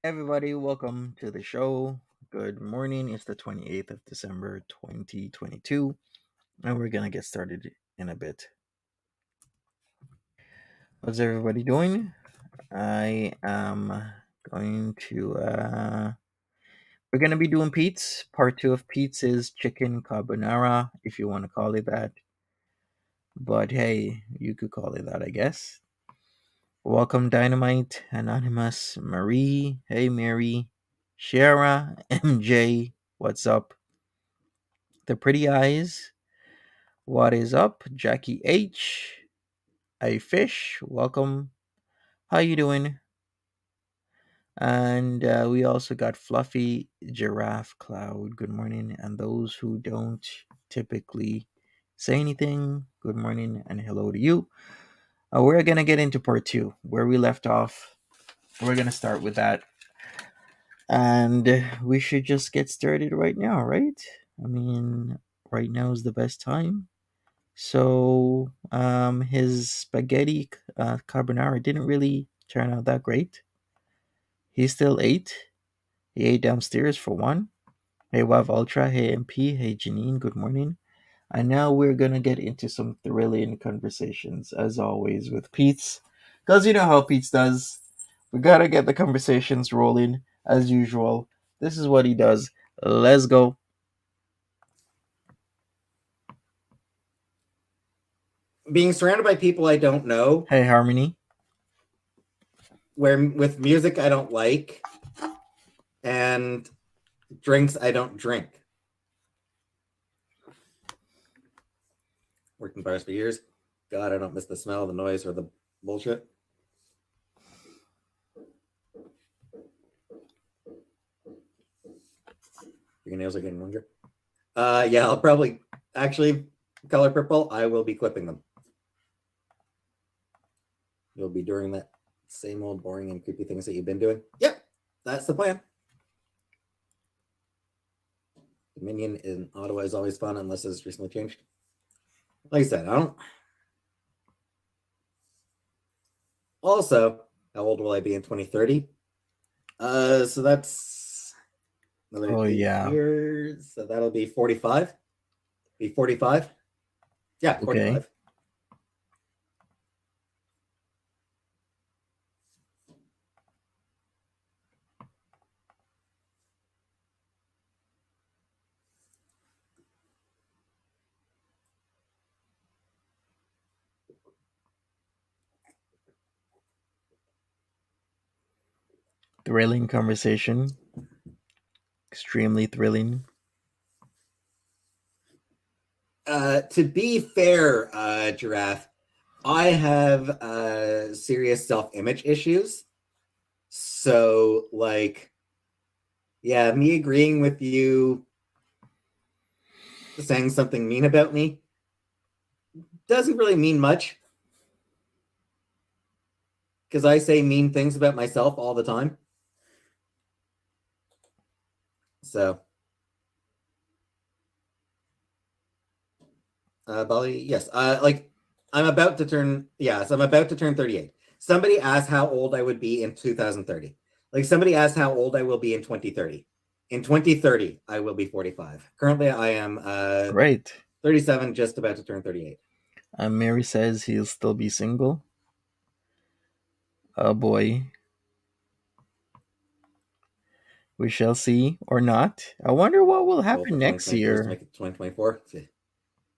Everybody, welcome to the show. Good morning. It's the 28th of December 2022, and we're going to get started in a bit. What's everybody doing? I am going to, we're going to be doing Peetz. Part 2 of Peetz is chicken carbonara, if you want to call it that. But hey, you could call it that, I guess. Welcome, Dynamite, Anonymous, Marie. Hey, Mary. Shara, MJ, what's up? The Pretty Eyes, what is up? Jackie H, a fish, welcome. How you doing? And we also got Fluffy Giraffe Cloud. Good morning. And those who don't typically say anything, good morning and hello to you. We're gonna get into part 2 where we left off. We're gonna start with that, and we should just get started right now, right? I mean, right now is the best time. So his spaghetti carbonara didn't really turn out that great. He still ate. He ate downstairs for one. Hey Wav Ultra, hey MP, hey Janine, good morning. And now we're gonna get into some thrilling conversations, as always, with Peetz. Because you know how Peetz does. We gotta get the conversations rolling, as usual. This is what he does. Let's go. Being surrounded by people I don't know. Hey Harmony. With music I don't like. And drinks I don't drink. Worked in bars for years. God, I don't miss the smell, the noise, or the bullshit. Your nails are getting longer. Yeah, I'll probably actually color purple. I will be clipping them. You'll be doing that same old boring and creepy things that you've been doing. Yep, that's the plan. Dominion in Ottawa is always fun unless it's recently changed. Like I said, I don't. Also, how old will I be in 2030? So that's another 8 years. So that'll be 45. Be 45. Yeah, 45. Okay. Thrilling conversation. Extremely thrilling. To be fair, Giraffe, I have serious self-image issues. So, like, yeah, me agreeing with you saying something mean about me doesn't really mean much. Because I say mean things about myself all the time. So, Bali, yes. Like, I'm about to turn 38. Somebody asked how old I would be in 2030. Like, somebody asked how old I will be in 2030. In 2030, I will be 45. Currently, I am Great. 37, just about to turn 38. Mary says he'll still be single. Oh boy. We shall see, or not. I wonder what will Goal for happen next 2023 is to year. make it 2024.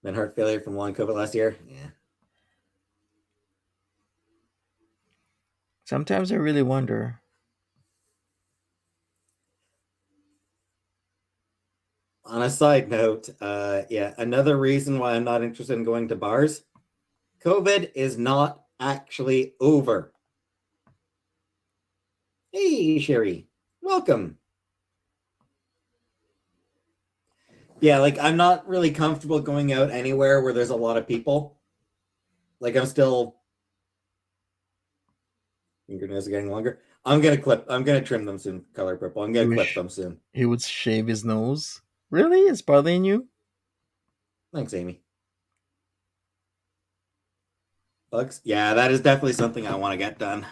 Been heart failure from long COVID last year. Yeah. Sometimes I really wonder. On a side note, yeah, another reason why I'm not interested in going to bars. COVID is not actually over. Hey, Sherry, welcome. Yeah, like I'm not really comfortable going out anywhere where there's a lot of people. Like I'm still fingernails are getting longer. I'm gonna trim them soon, color purple. I'm gonna clip them soon. He would shave his nose. Really? It's bothering you? Thanks, Amy. Bugs? Yeah, that is definitely something I want to get done.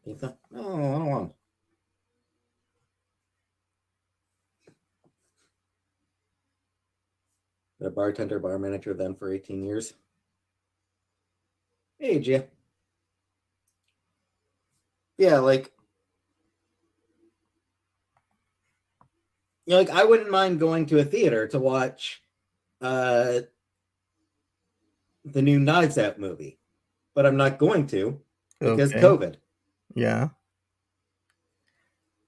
Pizza? No, I don't want. Been a bartender, bar manager then for 18 years. Hey, Gia. Yeah, like, you know, like I wouldn't mind going to a theater to watch the new Knives Out movie, but I'm not going to because Okay. COVID Yeah.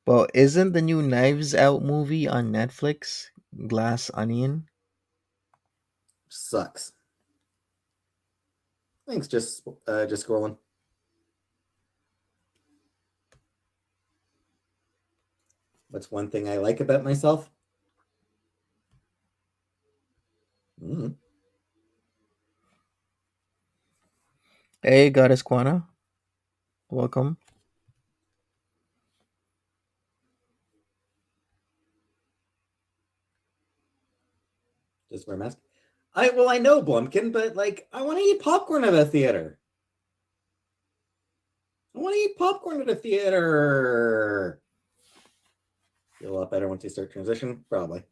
Well, isn't the new Knives Out movie on Netflix? Glass Onion? sucks. Thanks, just scrolling. What's one thing I like about myself? Mm. Hey, Goddess Quana. Welcome. Just wear a mask. I know Blumpkin, but like I want to eat popcorn at a theater. I want to eat popcorn at a theater. Feel a lot better once you start transition, probably.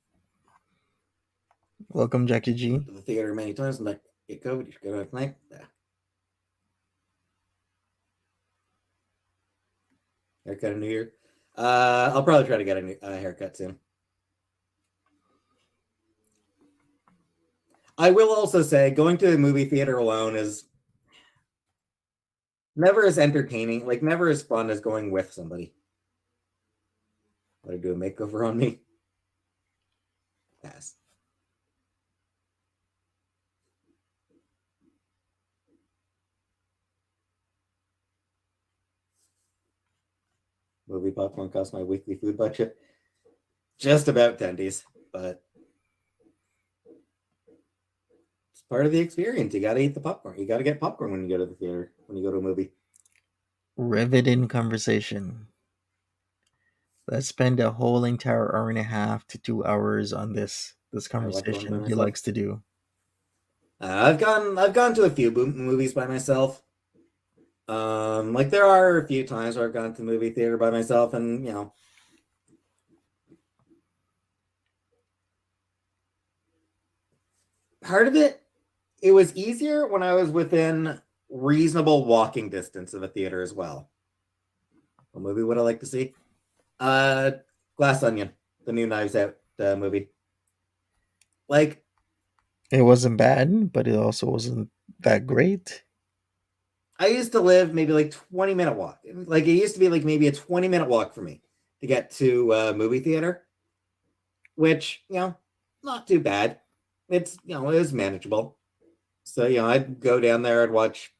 Welcome, Jackie G. Went to the theater many times and like get COVID. You should go to tonight. Yeah. Haircut a new year. I'll probably try to get a haircut soon. I will also say going to a movie theater alone is never as entertaining, like never as fun as going with somebody. Want to do a makeover on me? Pass. movie popcorn costs my weekly food budget. Just about tendies, but it's part of the experience. You got to eat the popcorn. You got to get popcorn when you go to the theater, when you go to a movie. Riveting conversation. Let's spend a whole entire hour and a half to 2 hours on this I watch one by conversation he myself. likes to do. I've gone to a few movies by myself. Like there are a few times where I've gone to the movie theater by myself, and you know, part of it, it was easier when I was within reasonable walking distance of a theater as well. What movie would I like to see? Glass Onion, the new Knives Out movie. Like, It wasn't bad, but it also wasn't that great. I used to live maybe like 20-minute walk. Like it used to be like maybe a 20-minute walk for me to get to a movie theater, which, you know, not too bad. It's, you know, it was manageable. So, you know, I'd go down there, I'd watch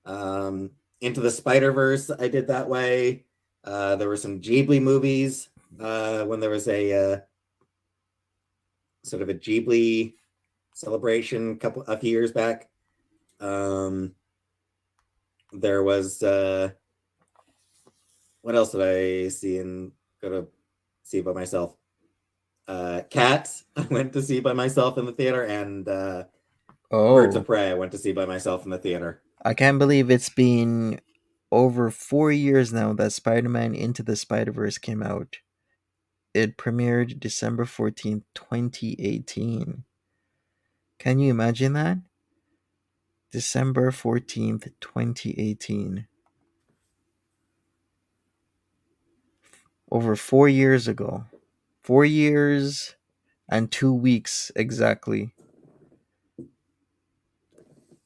Into the Spider-Verse. I did that way. There were some Ghibli movies when there was a sort of a Ghibli celebration a few years back. There was what else did I see and go to see by myself? Cats I went to see by myself in the theater, and Birds of Oh, Prey I went to see by myself in the theater. I can't believe it's been over 4 years now that Spider-Man Into the Spider-Verse came out. It premiered December 14th, 2018. Can you imagine that? December 14th, 2018. Over 4 years ago. 4 years and 2 weeks exactly.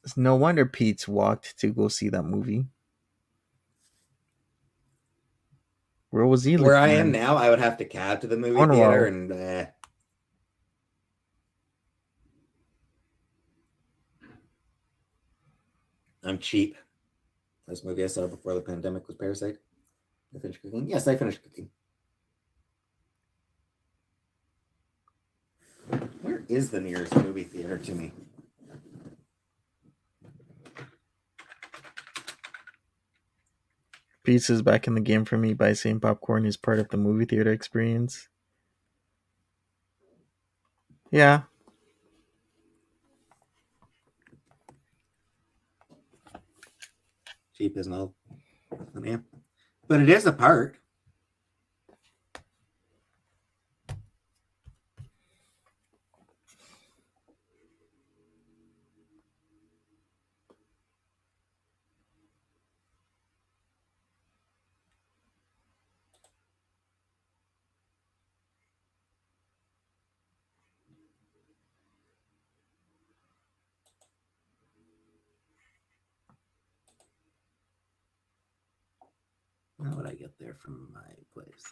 It's no wonder Peetz walked to go see that movie. Where was he Where I living am then? now, I would have to cab to the movie theater, Norval. and I'm cheap. This movie I saw before the pandemic was Parasite. I finished cooking. Yes, I finished cooking. Where is the nearest movie theater to me? Peetz is back in the game for me by saying popcorn is part of the movie theater experience. Yeah. Cheap isn't all. Yeah. But it is a part. How would I get there from my place?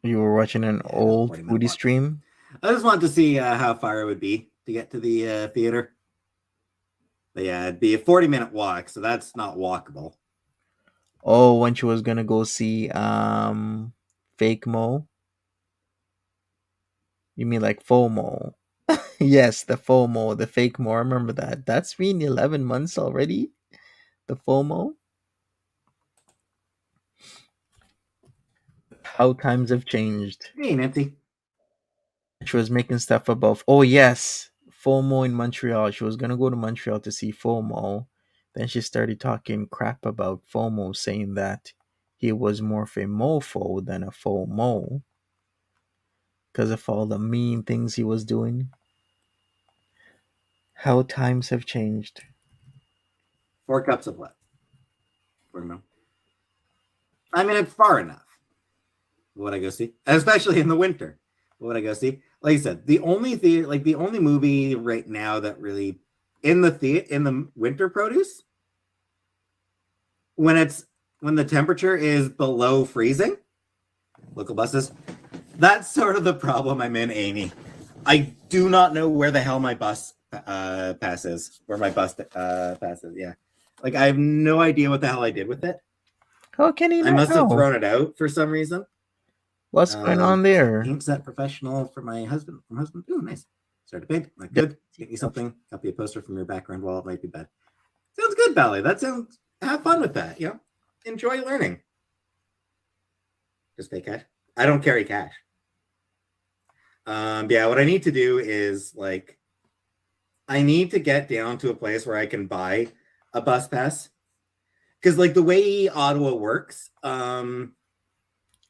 You were watching an Yeah, it is a old 40-minute foodie walk. stream? I just wanted to see how far it would be to get to the theater. But yeah, it'd be a 40-minute walk, so that's not walkable. Oh, when she was gonna go see Fake Mo? You mean like FOMO? Yes, the FOMO, the fake Mo. I remember that. That's been 11 months already. The FOMO. How times have changed. Hey, Nancy. She was making stuff about. Oh yes, FOMO in Montreal. She was gonna go to Montreal to see FOMO. Then she started talking crap about FOMO, saying that he was more of a mofo than a FOMO because of all the mean things he was doing. How times have changed. 4 cups of what? I mean, it's far enough. What would I go see? Especially in the winter. What would I go see? Like I said, the only theater, like the only movie right now that really in the winter produce, when the temperature is below freezing, local buses. That's sort of the problem I'm in, Amy. I do not know where the hell my bus pass is, where my bus pass is. Yeah, like I have no idea what the hell I did with it. How can he I not must have know? thrown it out for some reason. What's going on there? Paint set professional for my husband. From husband. Oh, nice. Start to paint. Not good. Get me something. Copy a poster from your background wall. It might be bad. Sounds good, Ballet. That sounds. Have fun with that. You know, enjoy learning. Just pay cash. I don't carry cash. Yeah, what I need to do is like, I need to get down to a place where I can buy a bus pass, because like the way Ottawa works,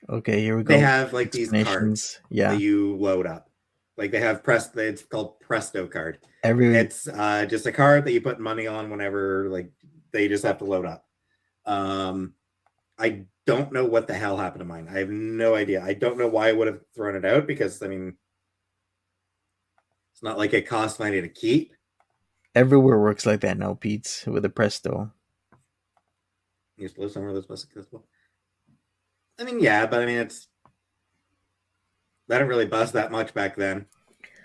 Okay, here we go. they have like these cards yeah, that you load up. Like they have it's called Presto card. every It's just a card that you put money on whenever like they just have to load up. I don't know what the hell happened to mine. I have no idea. I don't know why I would have thrown it out, because I mean, it's not like it costs money to keep. everywhere works like that now, Peetz, with the Presto. You used to live somewhere that's less accessible. I mean, yeah, but I mean, it's, I didn't really bust that much back then.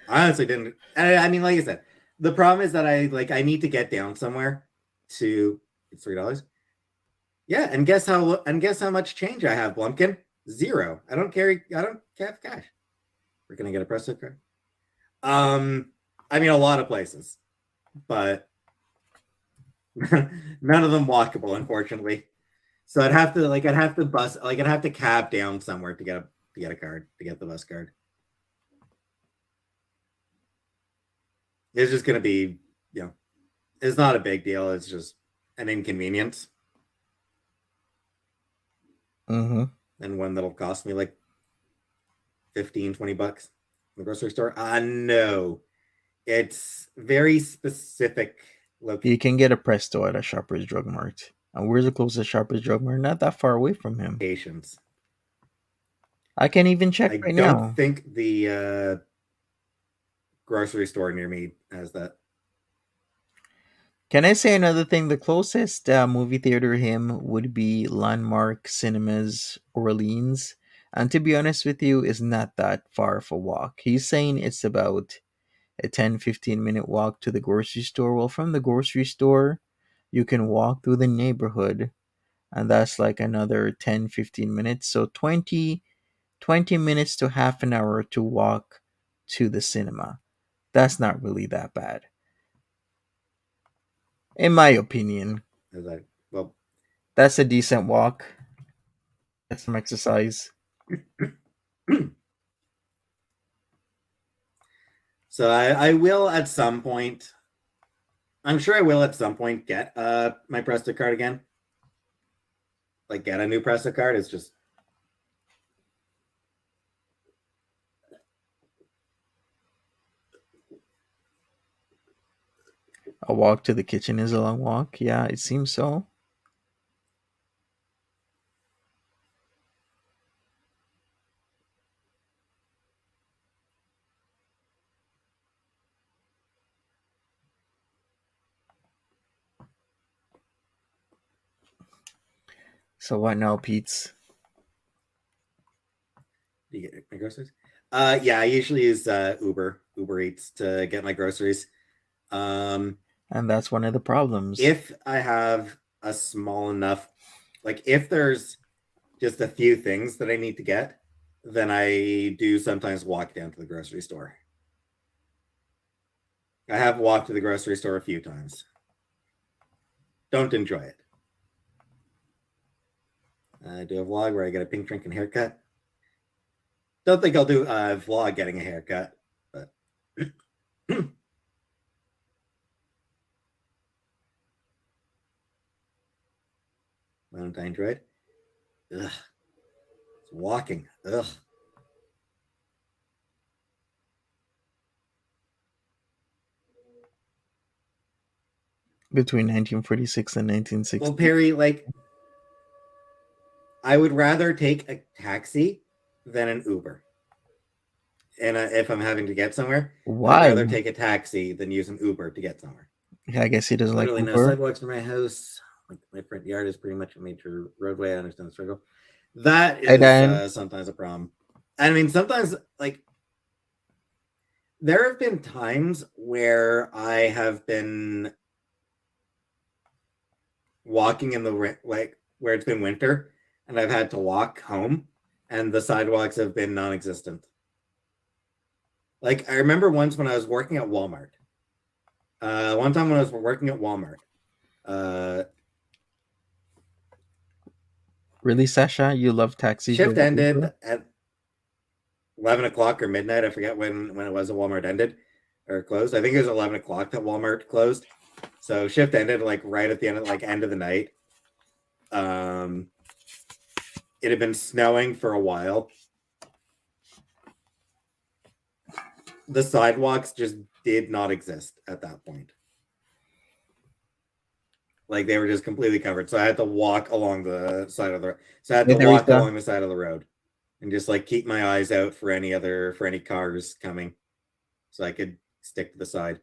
I honestly didn't. I mean, like I said, the problem is that I need to get down somewhere to. It's $3. Yeah, and guess how much change I have, Blumpkin? 0. I don't have cash. We're gonna get a Presto card. I mean, a lot of places, but none of them walkable, unfortunately. So I'd have to cab down somewhere to get a card, to get the bus card. It's just gonna be, you know, it's not a big deal. It's just an inconvenience. Mm-hmm. And one that'll cost me like $15, $20 in the grocery store. No. It's very specific location. You can get a Presto at a Shoppers Drug Mart. And where's the closest Shoppers Drug Mart? Not that far away from him. I can't even check right now. I don't think the grocery store near me has that. Can I say another thing? The closest movie theater to him would be Landmark Cinemas Orleans. And to be honest with you, it's not that far of a walk. He's saying it's about a 10-15 minute walk to the grocery store. Well, from the grocery store, you can walk through the neighborhood, and that's like another 10-15 minutes. So 20 minutes to half an hour to walk to the cinema. That's not really that bad, in my opinion. Well, that's a decent walk. That's some exercise. So I will at some point. I'm sure I will at some point get my Presto card again. Like get a new Presto card. It's just A walk to the kitchen is a long walk. Yeah, it seems so. So what now, Peetz? Do you get my groceries? Yeah, I usually use Uber Eats to get my groceries. And that's one of the problems. If I have a small enough, like if there's just a few things that I need to get, then I do sometimes walk down to the grocery store. I have walked to the grocery store a few times. Don't enjoy it. I do a vlog where I get a pink drink and haircut. Don't think I'll do a vlog getting a haircut, but why don't I enjoy it? Ugh. It's walking. Ugh. Between 1946 and 1960. Well, Perry, like, I would rather take a taxi than an Uber. And if I'm having to get somewhere, Why? I'd rather take a taxi than use an Uber to get somewhere. Yeah, I guess he doesn't like Literally Uber. No sidewalks for my house. Like my front yard is pretty much a major roadway. I understand the struggle. That is sometimes a problem. I mean, sometimes like there have been times where I have been walking in the like where it's been winter and I've had to walk home and the sidewalks have been non-existent. Like I remember once when I was working at Walmart. One time when I was working at Walmart, uh, Really, Sasha? You love taxis shift over Uber? ended at 11 o'clock or midnight. I forget when it was that Walmart ended or closed. I think it was 11 o'clock that Walmart closed. So shift ended like right at the end of the night. Um, it had been snowing for a while. The sidewalks just did not exist at that point. Like they were just completely covered. So I had to walk along the side of the so I had Hey, to walk Teresa. along the side of the road and just like keep my eyes out for any cars coming so I could stick to the side.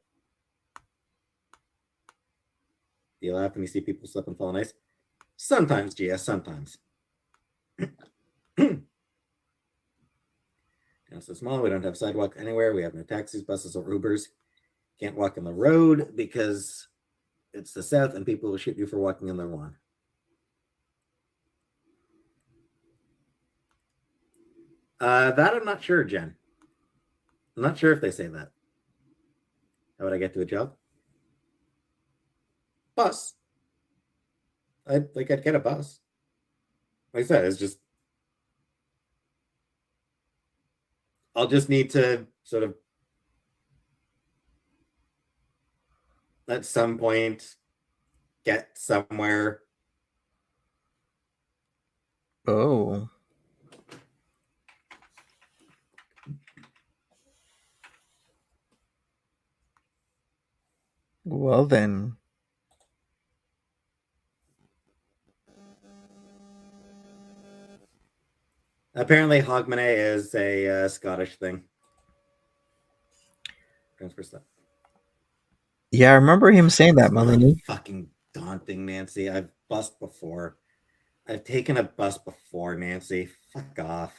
Do you laugh when you see people slip and fall on ice? Sometimes, GS, sometimes. It's so small, we don't have sidewalk anywhere. We have no taxis, buses, or Ubers. Can't walk on the road because it's the South and people will shoot you for walking on their lawn. That I'm not sure, Jen. I'm not sure if they say that. How would I get to a job? Bus. I'd get a bus. Like I said, it's just I'll just need to sort of at some point get somewhere. Oh, well then. Apparently, Hogmanay is a Scottish thing. Transfer stuff. Yeah, I remember him saying that, It's not Melanie. fucking daunting, Nancy. I've bussed before. I've taken a bus before, Nancy. Fuck off.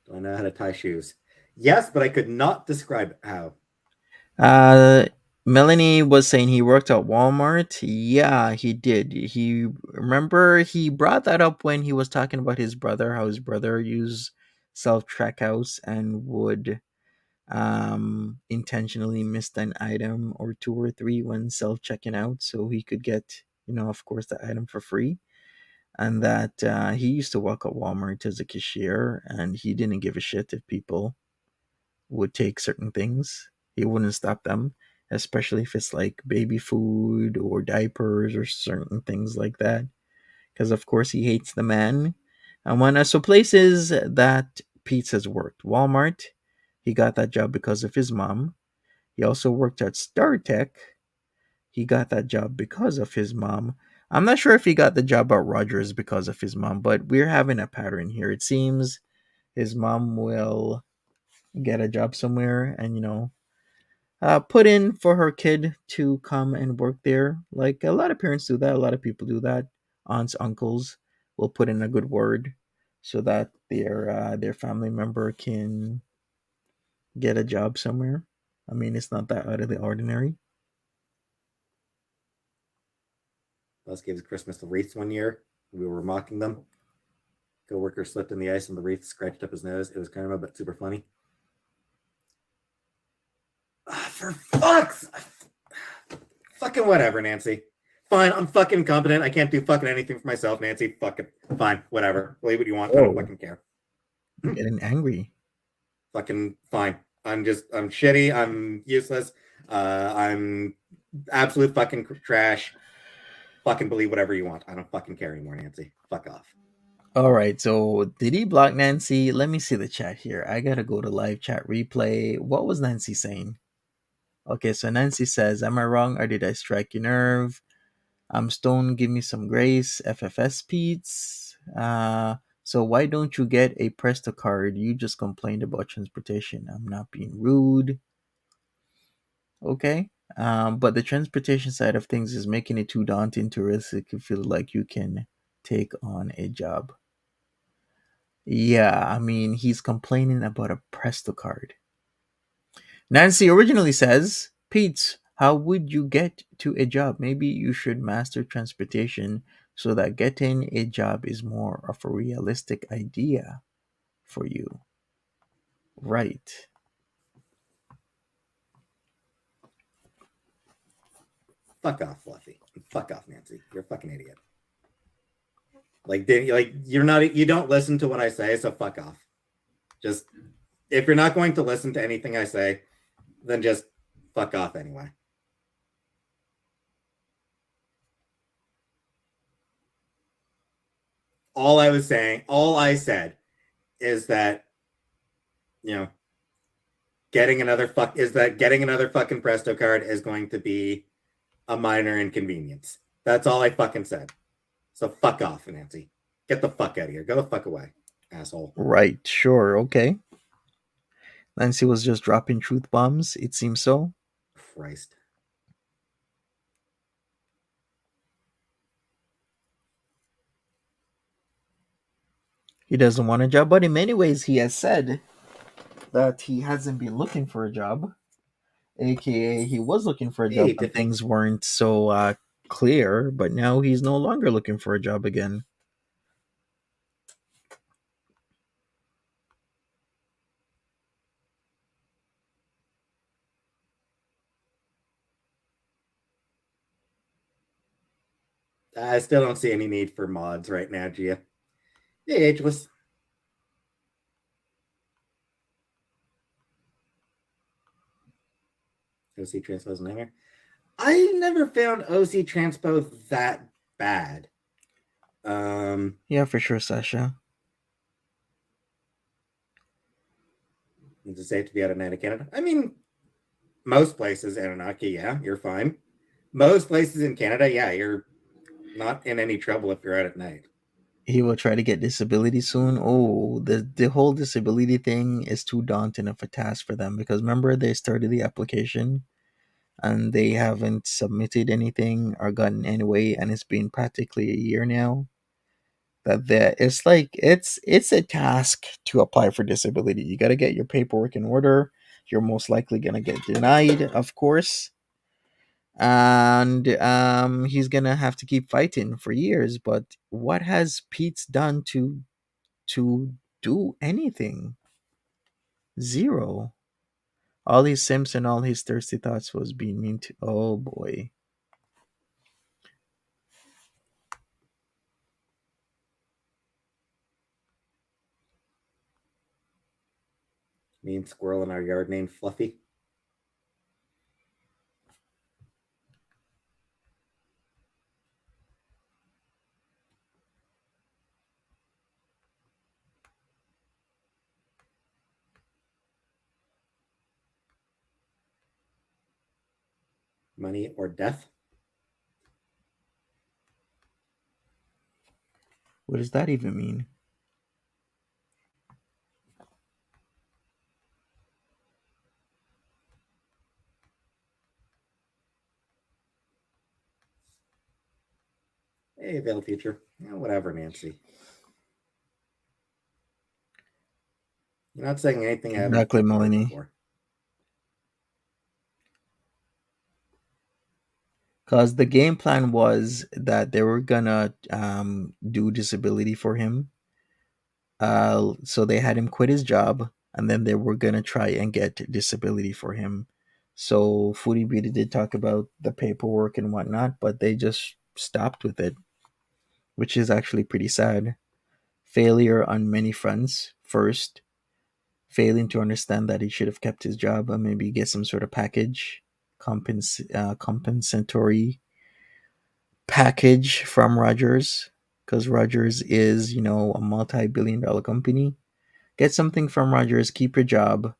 Do I know how to tie shoes? Yes, but I could not describe how. Uh, Melanie was saying he worked at Walmart. Yeah, he did. He remember he brought that up when he was talking about his brother, how his brother used self checkouts and would intentionally missed an item or two or three when self checking out so he could get, of course, the item for free. And that he used to work at Walmart as a cashier and he didn't give a shit if people would take certain things. He wouldn't stop them, especially if it's like baby food or diapers or certain things like that. Because, of course, he hates the man. And so places that Peetz has worked, Walmart, he got that job because of his mom. He also worked at StarTech. He got that job because of his mom. I'm not sure if he got the job at Rogers because of his mom, but we're having a pattern here. It seems his mom will get a job somewhere and, put in for her kid to come and work there. Like a lot of parents do that, a lot of people do that. Aunts, uncles will put in a good word so that their family member can get a job somewhere. I mean, it's not that out of the ordinary. Us gave us Christmas the wreaths one year. We were mocking them. Coworker slipped in the ice and the wreath scratched up his nose. It was karma, but super funny. For fuck's fucking whatever, Nancy. Fine, I'm fucking incompetent. I can't do fucking anything for myself, Nancy. Fucking fine, whatever. Believe what you want. I don't Oh, fucking care. getting angry. Fucking fine. I'm shitty. I'm useless. I'm absolute fucking trash. Fucking believe whatever you want. I don't fucking care anymore, Nancy. Fuck off. All right, so did he block Nancy? Let me see the chat here. I gotta go to live chat replay. What was Nancy saying? Okay, so Nancy says, "Am I wrong or did I strike your nerve? I'm stoned. Give me some grace. FFS Pete's. So why don't you get a Presto card? You just complained about transportation. I'm not being rude. Okay. But the transportation side of things is making it too daunting to risk if you feel like you can take on a job. Yeah, I mean, he's complaining about a Presto card. Nancy originally says, Peetz, how would you get to a job? Maybe you should master transportation so that getting a job is more of a realistic idea for you. Right. Fuck off, Fluffy. Fuck off, Nancy. You're a fucking idiot. Like you're not. You don't listen to what I say, so fuck off. Just if you're not going to listen to anything I say, then just fuck off anyway. All I said is that you know getting another fucking Presto card is going to be a minor inconvenience. That's all I fucking said. So fuck off, Nancy. Get the fuck out of here. Go the fuck away, asshole. Right. Sure. Okay. Nancy was just dropping truth bombs. It seems so. Christ. He doesn't want a job, but in many ways, he has said that he hasn't been looking for a job. AKA, he was looking for a job Hey, when things weren't so clear, but now he's no longer looking for a job again. I still don't see any need for mods right now, Gia. Hey, Ageless. OC Transpo's nightmare. I never found OC Transpo that bad. Yeah, for sure, Sasha. Is it safe to be out at night in Canada? I mean, most places, Anunnaki, yeah, you're fine. Most places in Canada, yeah, you're not in any trouble if you're out at night. He will try to get disability soon. Oh, the whole disability thing is too daunting of a task for them because remember they started the application and they haven't submitted anything or gotten anyway, and it's been practically a year now. That there it's like it's a task to apply for disability. You got to get your paperwork in order. You're most likely gonna get denied, of course, and he's gonna have to keep fighting for years. But what has Pete's done to do anything? Zero. All his simps and all his thirsty thoughts was being mean to. Oh boy. Me and Squirrel in our yard named Fluffy. Money or death? What does that even mean? Hey, Veil Future. Yeah, whatever, Nancy. You're not saying anything I haven't Exactly, heard Melanie. before. Because the game plan was that they were gonna do disability for him. So they had him quit his job, and then they were gonna try and get disability for him. So Foodie Beauty did talk about the paperwork and whatnot, but they just stopped with it, which is actually pretty sad. Failure on many fronts. First, failing to understand that he should have kept his job and maybe get some sort of package, compensatory package from Rogers, because Rogers is, a multi-billion-dollar company. Get something from Rogers, keep your job,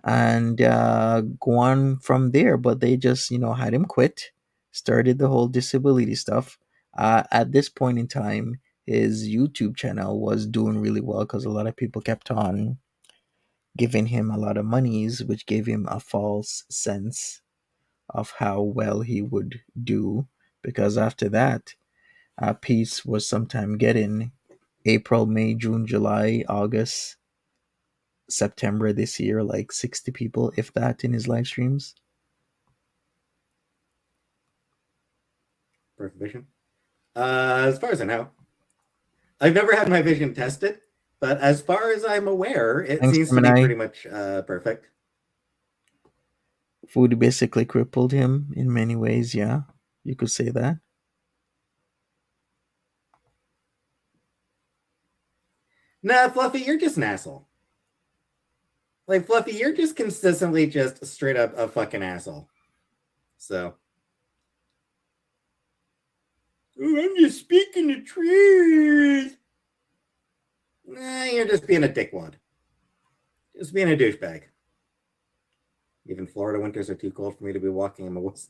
and go on from there. But they just, had him quit, started the whole disability stuff. At this point in time, his YouTube channel was doing really well because a lot of people kept on giving him a lot of monies, which gave him a false sense of how well he would do, because after that, Peetz was sometime getting April, May, June, July, August, September this year, like 60 people, if that, in his live streams. Perfect vision. As far as I know, I've never had my vision tested, but as far as I'm aware, it Thanks, seems to be Gemini. pretty much perfect. Food basically crippled him in many ways, yeah. You could say that. Nah, Fluffy, you're just an asshole. Like, Fluffy, you're just consistently just straight up a fucking asshole. So. Oh, I'm just speaking the truth. Nah, you're just being a dickwad. Just being a douchebag. Even Florida winters are too cold for me to be walking in the woods.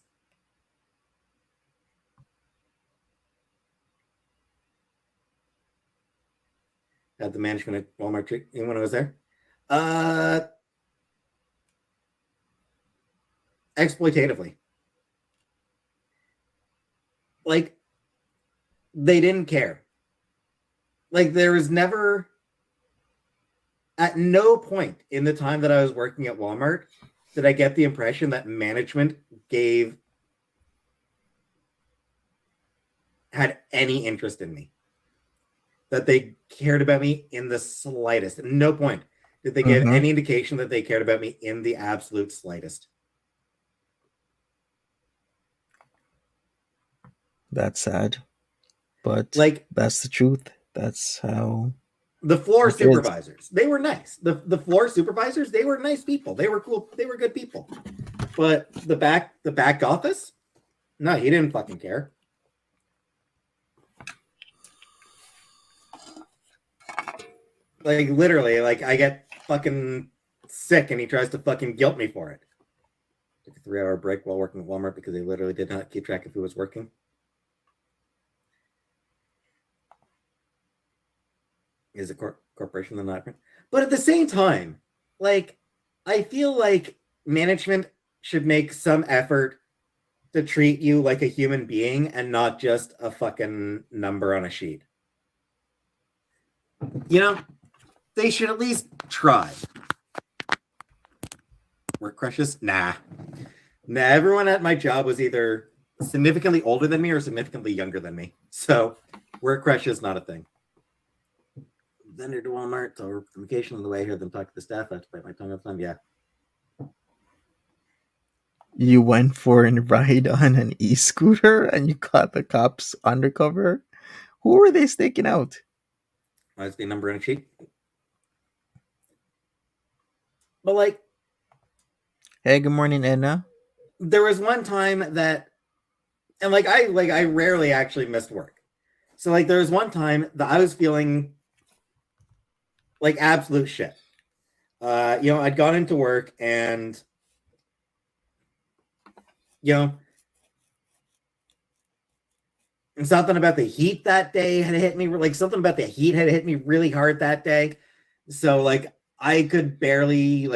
Had the management at Walmart treat me when I was there. Exploitatively. Like, they didn't care. Like, there was never, at no point in the time that I was working at Walmart did I get the impression that management had any interest in me, that they cared about me in the slightest. At no point did they give any indication that they cared about me in the absolute slightest. That's sad, but like, that's the truth. That's how the floor supervisors, they were nice. The floor supervisors, they were nice people. They were cool. They were good people. But the back office, no, he didn't fucking care. Like, literally, like, I get fucking sick and he tries to fucking guilt me for it. Took a 3-hour break while working at Walmart because they literally did not keep track of who was working. Is a corporation than not. But at the same time, like, I feel like management should make some effort to treat you like a human being and not just a fucking number on a sheet. You know, they should at least try. Work crushes? Nah. Everyone at my job was either significantly older than me or significantly younger than me. So work crush is not a thing. Vendor to Walmart, so vacation on the way, hear them talk to the staff. I have to bite my tongue all the time. Yeah. You went for a ride on an e-scooter and you caught the cops undercover? Who were they staking out? What's the number on a sheet? But like, hey, good morning, Edna. There was one time that, and like I rarely actually missed work. So like there was one time that I was feeling like absolute shit. I'd gone into work and, and something about the heat that day had hit me, like something about the heat had hit me really hard that day. So like I could barely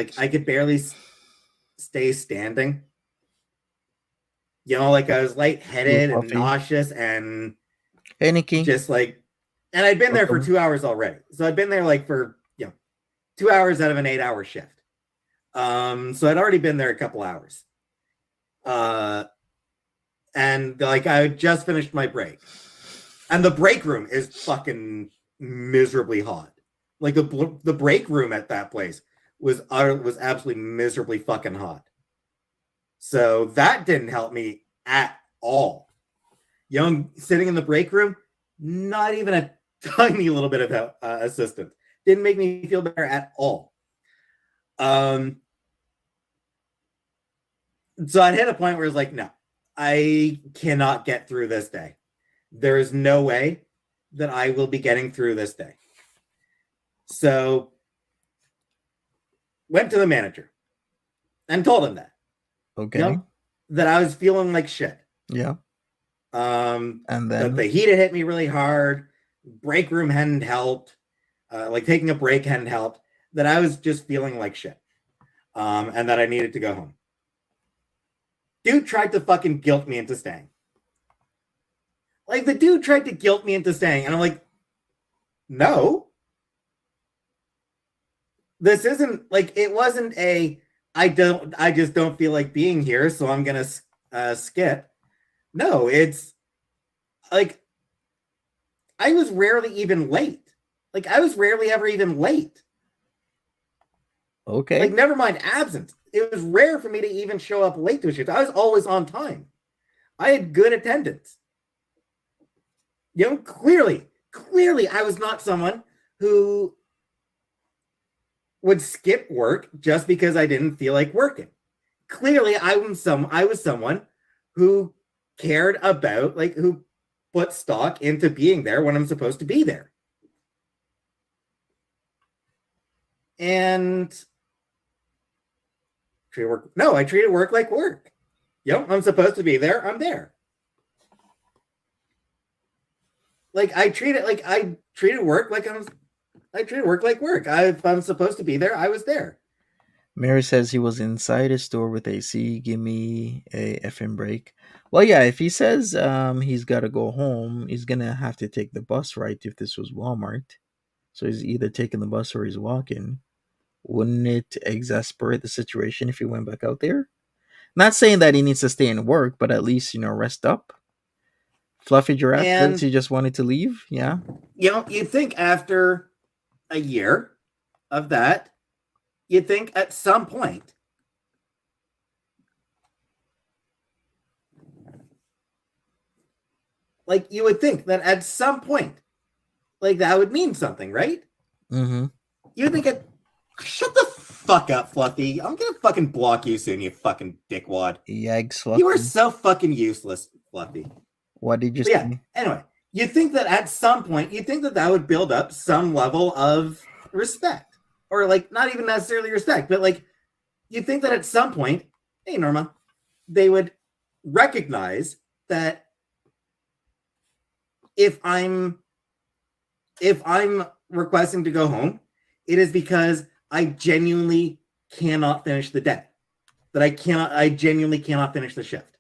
stay standing. Like I was lightheaded and nauseous and hey, Nikki. Just like, and I'd been there for 2 hours already. So I'd been there like for 2 hours out of an 8-hour shift. So I'd already been there a couple hours. And like I had just finished my break. And the break room is fucking miserably hot. Like the break room at that place was absolutely miserably fucking hot. So that didn't help me at all. Sitting in the break room, not even a tiny little bit of assistance. Didn't make me feel better at all. So I'd hit a point where it's like, no, I cannot get through this day. There is no way that I will be getting through this day. So went to the manager and told him that. Okay. That I was feeling like shit. Yeah. And then that the heat had hit me really hard. Break room hadn't helped. Like taking a break hadn't helped. That I was just feeling like shit. And that I needed to go home. Dude tried to fucking guilt me into staying. Like, the dude tried to guilt me into staying, and I'm like, no. This isn't like, it wasn't a I just don't feel like being here, so I'm gonna skip. No, it's like I was rarely even late. Like, I was rarely ever even late. Okay. Like, never mind absence. It was rare for me to even show up late to a shift. I was always on time. I had good attendance. You know, clearly, I was not someone who would skip work just because I didn't feel like working. Clearly, I was someone who cared about, like, who put stock into being there when I'm supposed to be there. And I treated work like work. Yep, I'm supposed to be there, I'm there. Like, I treated work like work. If I'm supposed to be there, I was there. Mary says he was inside his store with AC. Give me a effing break. Well, yeah, if he says he's got to go home, he's gonna have to take the bus, right? If this was Walmart, so he's either taking the bus or he's walking. Wouldn't it exasperate the situation if he went back out there? Not saying that he needs to stay and work, but at least rest up. Fluffy Giraffe says he just wanted to leave. Yeah, you'd think after a year of that, you'd think at some point you would think that at some point, like, that would mean something, right? Mm-hmm. You think it. Shut the fuck up, Fluffy. I'm gonna fucking block you soon, you fucking dickwad. Yikes, Fluffy. You are so fucking useless, Fluffy. What did you say? Yeah, anyway, you think that at some point, you think that would build up some level of respect. Or, like, not even necessarily respect, but, like, you think that at some point, hey, Norma, they would recognize that if I'm requesting to go home, it is because I genuinely cannot finish the day. I genuinely cannot finish the shift.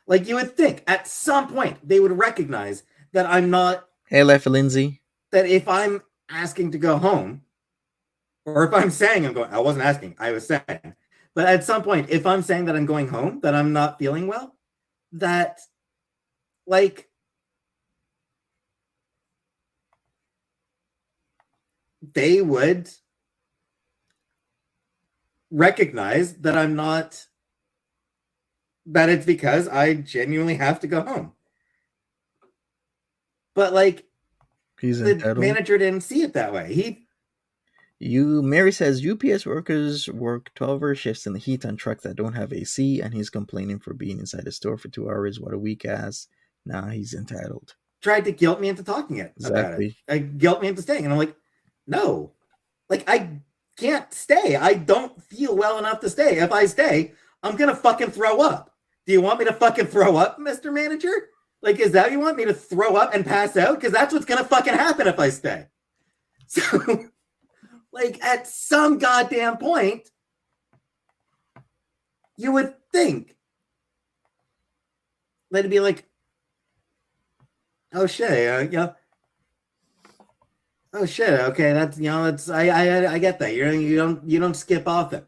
Like, you would think at some point they would recognize that I'm not. Hey, Leffy Lindsay. That if I'm asking to go home, or if I'm saying I'm going, I wasn't asking, I was saying. But at some point, if I'm saying that I'm going home, that I'm not feeling well, that, like, they would recognize that I'm not, that it's because I genuinely have to go home. But, like, the manager didn't see it that way. Mary says UPS workers work 12-hour shifts in the heat on trucks that don't have AC, and he's complaining for being inside the store for 2 hours. What a weak ass. Nah, he's entitled. Tried to guilt me into talking about it. Guilt me into staying. And I'm like, no. Like, I can't stay. I don't feel well enough to stay. If I stay, I'm going to fucking throw up. Do you want me to fucking throw up, Mr. Manager? Like, is that you want me to throw up and pass out? Because that's what's going to fucking happen if I stay. So, like, at some goddamn point, you would think that it'd be like, oh shit, oh shit, okay, that's, I get that. You don't skip off it.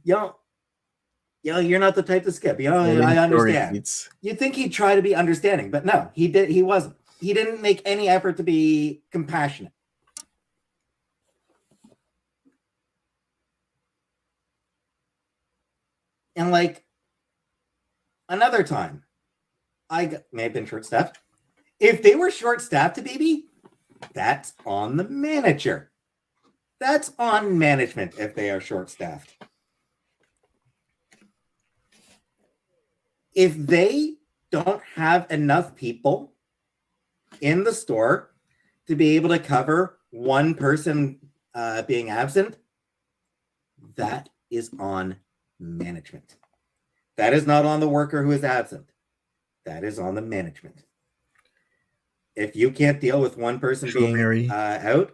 You're not the type to skip. I understand. You'd think he'd try to be understanding, but no, he wasn't. He didn't make any effort to be compassionate. And, like, another time, I may have been short-staffed. If they were short-staffed, baby, that's on the manager. That's on management if they are short-staffed. If they don't have enough people in the store to be able to cover one person being absent, that is on management. That is not on the worker who is absent. That is on the management. If you can't deal with one person being out,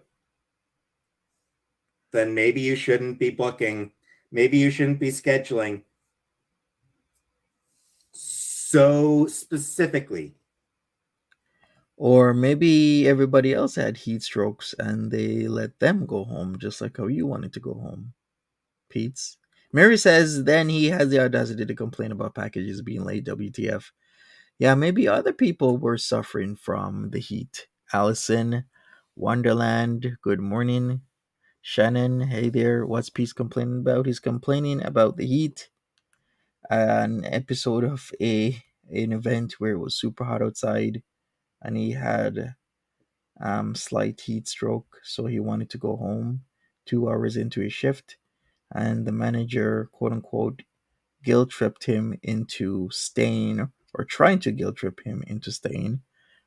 then maybe you shouldn't be booking. Maybe you shouldn't be scheduling so specifically. Or maybe everybody else had heat strokes and they let them go home, just like how you wanted to go home, Peetz. Mary says then he has the audacity to complain about packages being late. WTF? Yeah, maybe other people were suffering from the heat. Allison, Wonderland, good morning. Shannon, hey there. What's Peetz complaining about? He's complaining about the heat. An episode of an event where it was super hot outside and he had slight heat stroke, so he wanted to go home 2 hours into his shift, and the manager, quote unquote, guilt tripped him into staying, or trying to guilt trip him into staying.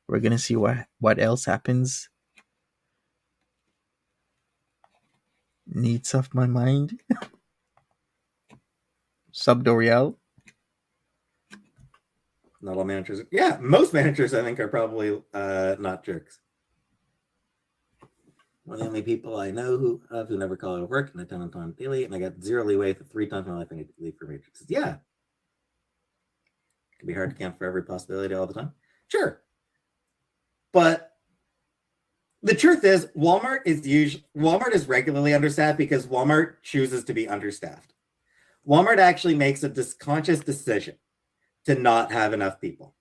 We're gonna see what else happens. Needs of my mind. Subdorial. Not all managers. Yeah, most managers I think are probably not jerks. One of the only people I know who never call out of work and I on time daily, and I got zero leeway for 3 times in my life I need to leave for matrices. Yeah. It can be hard to count for every possibility all the time. Sure. But the truth is, Walmart is regularly understaffed because Walmart chooses to be understaffed. Walmart actually makes a conscious decision to not have enough people.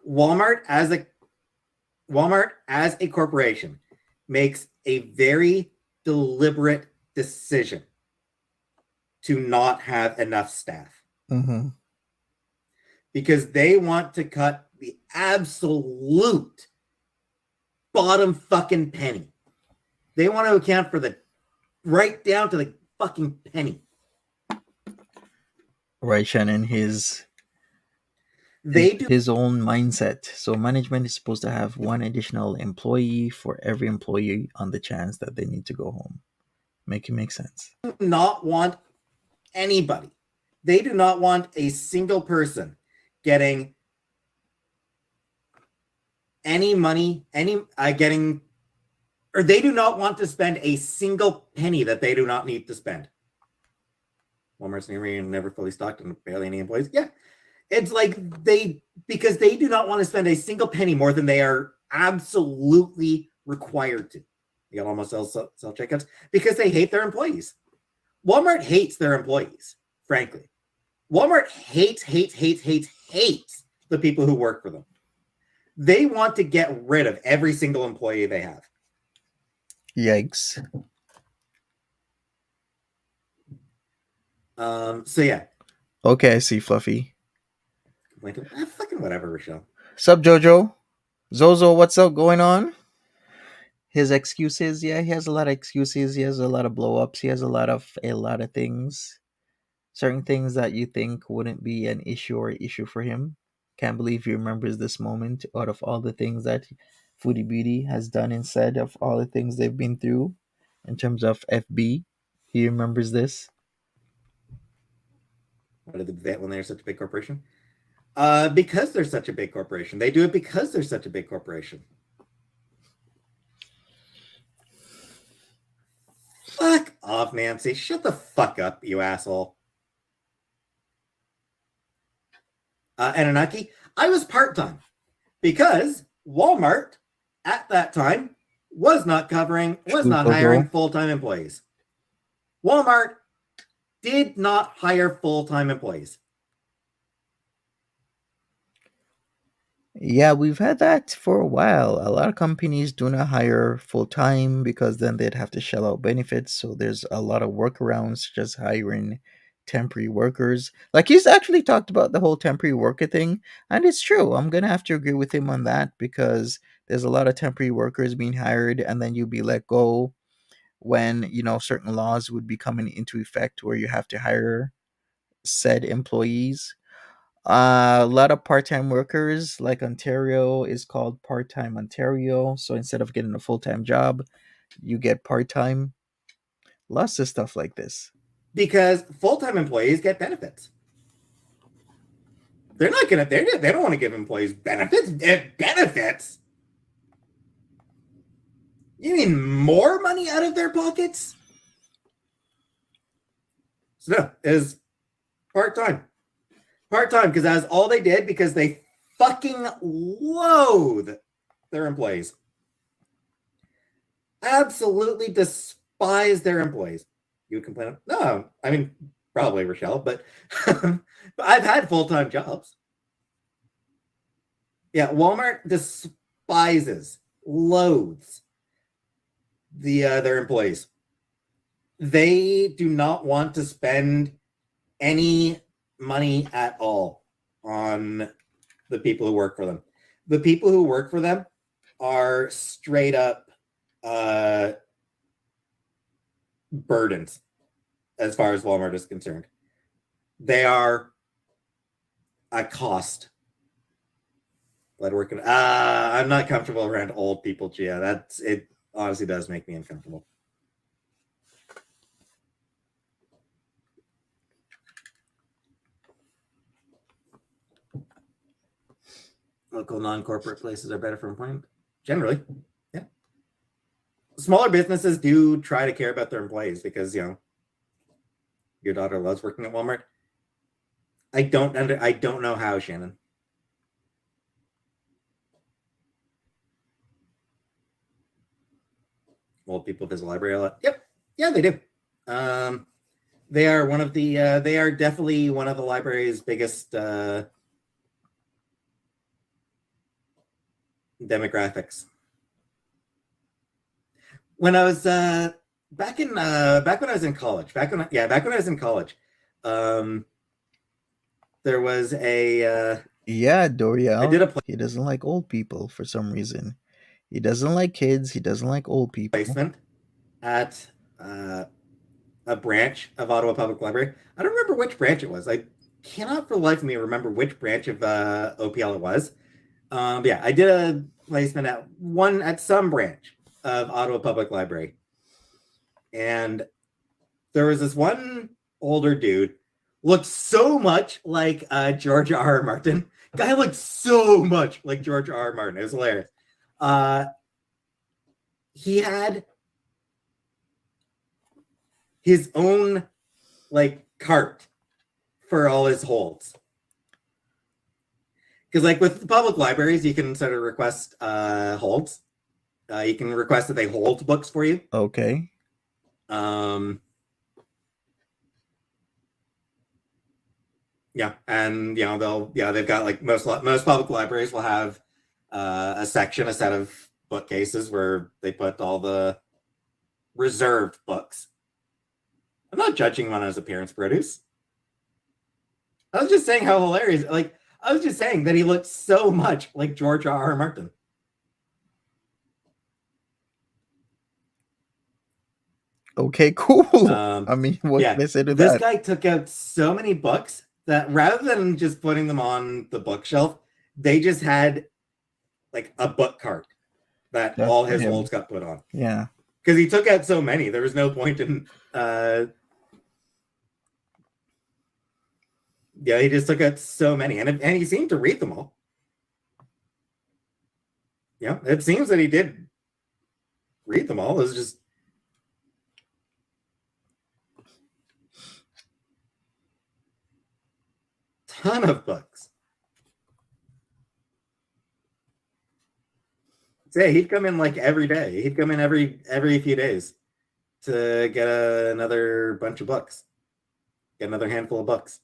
Walmart as a corporation makes a very deliberate decision to not have enough staff. Mm-hmm. Because they want to cut the absolute bottom fucking penny. They want to account for the right down to the fucking penny. Right, Shannon. His own mindset. So management is supposed to have one additional employee for every employee on the chance that they need to go home. Make it make sense. Do not want anybody. They do not want a single person getting any money, or they do not want to spend a single penny that they do not need to spend. Walmart's never fully stocked and barely any employees. Yeah. It's like because they do not want to spend a single penny more than they are absolutely required to. You got almost self-checkouts because they hate their employees. Walmart hates their employees, frankly. Walmart hates the people who work for them. They want to get rid of every single employee they have. Yikes. So yeah. Okay, I see, Fluffy. Fucking whatever, Rochelle. Sup, Jojo? Zozo, what's up going on? His excuses, yeah, he has a lot of excuses. He has a lot of blow-ups. He has a lot of things. Certain things that you think wouldn't be an issue for him. Can't believe he remembers this moment out of all the things that Foodie Beauty has done and said, of all the things they've been through in terms of FB. He remembers this. Why did they do that when they're such a big corporation? Because they're such a big corporation. They do it because they're such a big corporation. Fuck off, Nancy. Shut the fuck up, you asshole. Anunnaki, I was part-time because Walmart at that time was not hiring full-time employees. Walmart did not hire full-time employees. Yeah, we've had that for a while. A lot of companies do not hire full-time because then they'd have to shell out benefits. So there's a lot of workarounds, just hiring temporary workers. Like he's actually talked about the whole temporary worker thing, and it's true. I'm gonna have to agree with him on that because there's a lot of temporary workers being hired, and then you'll be let go when certain laws would be coming into effect where you have to hire said employees. A lot of part-time workers, like Ontario is called part-time Ontario. So instead of getting a full-time job, you get part-time. Lots of stuff like this. Because full-time employees get benefits. They don't want to give employees benefits. Benefits? You mean more money out of their pockets? So no, is Part-time, because that's all they did, because they fucking loathe their employees. Absolutely despise their employees. You complain? No, I mean, probably Rochelle, but I've had full-time jobs. Yeah, Walmart despises, loathes their employees. They do not want to spend any money at all on the people who work for them. The people who work for them are straight up burdens as far as Walmart is concerned. They are a cost. I'm not comfortable around old people, Gia. It honestly does make me uncomfortable. Local non-corporate places are better for employment. Generally, yeah. Smaller businesses do try to care about their employees because, your daughter loves working at Walmart. I don't know how, Shannon. Old people visit the library a lot. Yep. Yeah, they do. They are one of the they are definitely one of the library's biggest demographics. When I was back when I was in college, there was a Yeah, Doriel. I He doesn't like old people for some reason. He doesn't like kids. He doesn't like old people. placement at a branch of Ottawa Public Library. I don't remember which branch it was. I cannot for the life of me remember which branch of OPL it was. Yeah, I did a placement at some branch of Ottawa Public Library. And there was this one older dude, looked so much like George R. R. Martin. Guy looked so much like George R. R. Martin. It was hilarious. He had his own cart for all his holds. Because with the public libraries, you can sort of request holds. You can request that they hold books for you. Okay. Yeah, and they've got most public libraries will have a set of bookcases where they put all the reserved books. I'm not judging him on his appearance, produce. I was just saying how hilarious. I was just saying that he looked so much like George R. R. Martin. Okay, cool. I mean, what can I say to that? This guy took out so many books that rather than just putting them on the bookshelf, they just had a book cart that all his holds got put on. Yeah. Because he took out so many, there was no point in he just took out so many, and he seemed to read them all. Yeah, it seems that he did read them all. It was just ton of books. Say he'd come in every day. He'd come in every few days to get another bunch of books, get another handful of books.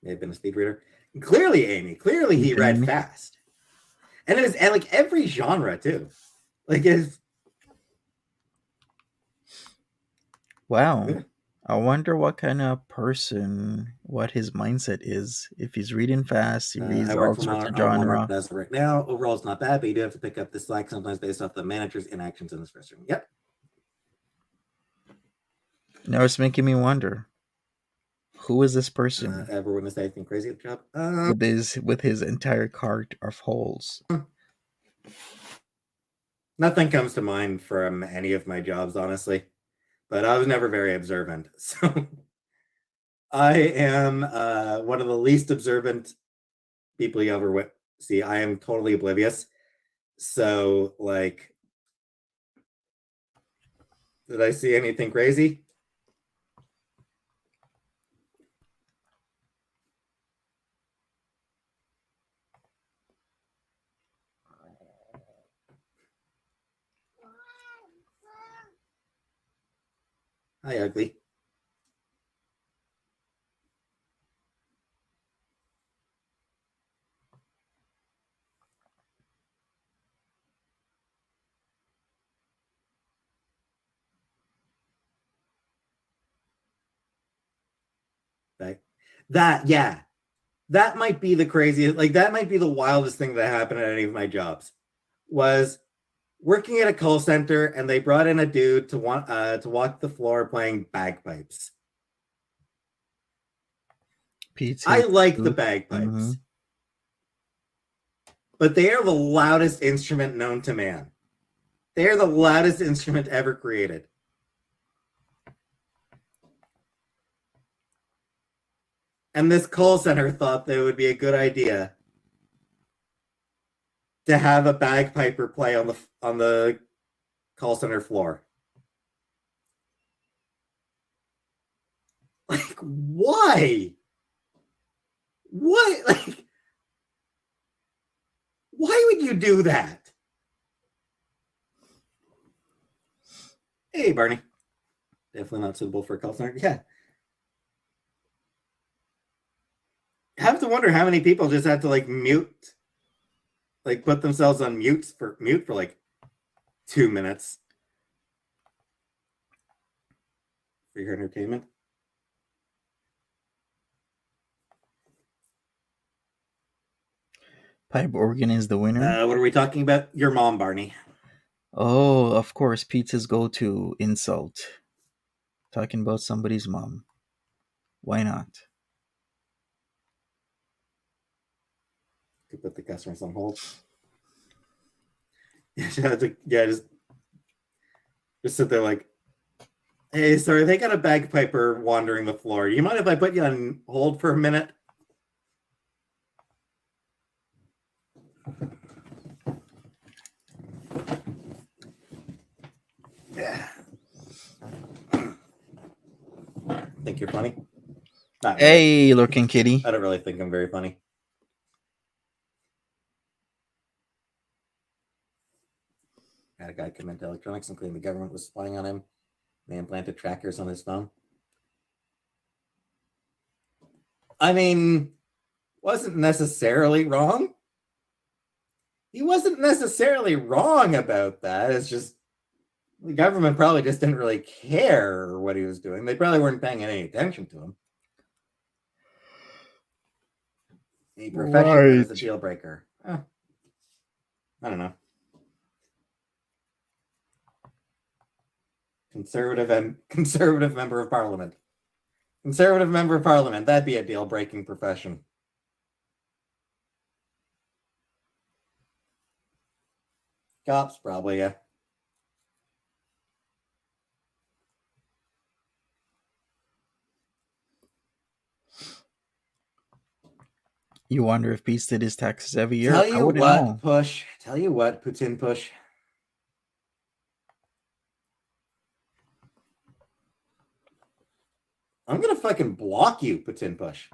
May have been a speed reader. Clearly, Amy. Clearly, he read fast, and it was every genre too. Wow. Yeah. I wonder what kind of person, what his mindset is. If he's reading fast, he reads all sorts of genre. As right now, overall, it's not bad, but you do have to pick up the slack sometimes based off the manager's inactions in this restroom. Yep. Now it's making me wonder, who is this person? Everyone is anything crazy at the job? With his entire cart of holes. Nothing comes to mind from any of my jobs, honestly. But I was never very observant. So I am one of the least observant people you ever see. I am totally oblivious. So, like, did I see anything crazy? Hi, ugly. Yeah, that might be the craziest. Like, that might be the wildest thing that happened at any of my jobs. Was working at a call center, and they brought in a dude to walk the floor playing bagpipes. Peetz I is like the truth. Mm-hmm. bagpipes, but they are the loudest instrument known to man. They are the loudest instrument ever created. And this call center thought that it would be a good idea to have a bagpiper play on the call center floor. Like, why? What? Like, why would you do that? Hey, Barney. Definitely not suitable for a call center. Yeah. I have to wonder how many people just had to like mute, like put themselves on mute for like 2 minutes for your entertainment. Pipe organ is the winner. What are we talking about? Your mom, Barney. Oh, of course, Pizza's go-to insult. Talking about somebody's mom. Why not? Could put the customers on hold. Yeah, just sit there like, hey, sorry, they got a bagpiper wandering the floor. You mind if I put you on hold for a minute? Yeah. Think you're funny? Not really. Hey, lurking kitty. I don't really think I'm very funny. I had a guy come into electronics and claim the government was spying on him. They implanted trackers on his phone. I mean, wasn't necessarily wrong. He wasn't necessarily wrong about that. It's just the government probably just didn't really care what he was doing. They probably weren't paying any attention to him. A profession that is a deal breaker. I don't know. Conservative member of parliament. Conservative member of parliament. That'd be a deal breaking profession. Cops, probably, yeah. You wonder if Peetz did his taxes every year? Tell I you wouldn't what, know. Push. Tell you what, Putin Push. I'm gonna fucking block you, Putin Push.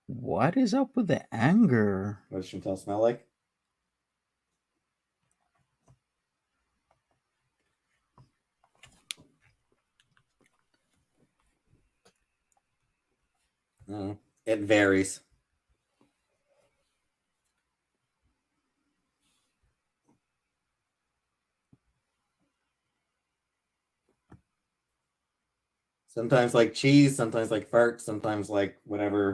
What is up with the anger? What does Chantel smell like? It varies. Sometimes like cheese, sometimes like fart, sometimes like whatever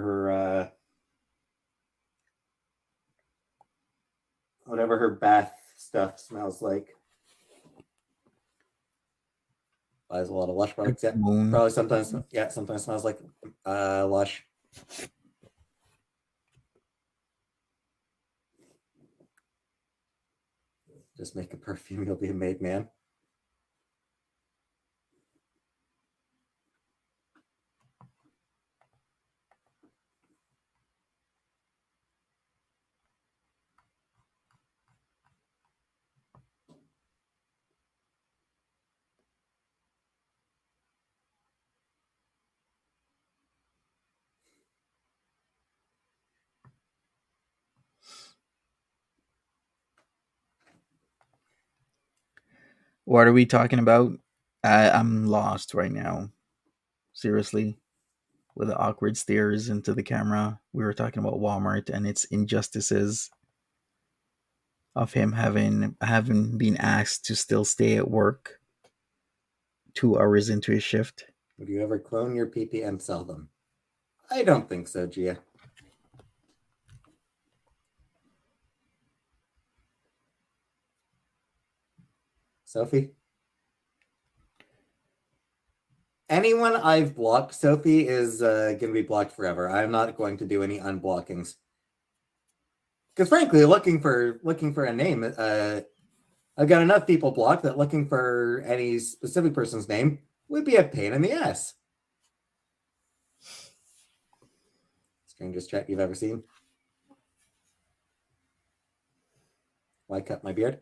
her bath stuff smells like. Buys a lot of Lush products. Yeah, Moon. probably sometimes. Yeah, sometimes smells like Lush. Just make a perfume, you'll be a made man. What are we talking about? I'm lost right now. Seriously, with the awkward stares into the camera. We were talking about Walmart and its injustices of him having been asked to still stay at work 2 hours into his shift. Would you ever clone your PP and sell them? I don't think so, Gia. Sophie? Anyone I've blocked, Sophie, is going to be blocked forever. I'm not going to do any unblockings. Because frankly, looking for a name, I've got enough people blocked that looking for any specific person's name would be a pain in the ass. Strangest chat you've ever seen? Why cut my beard?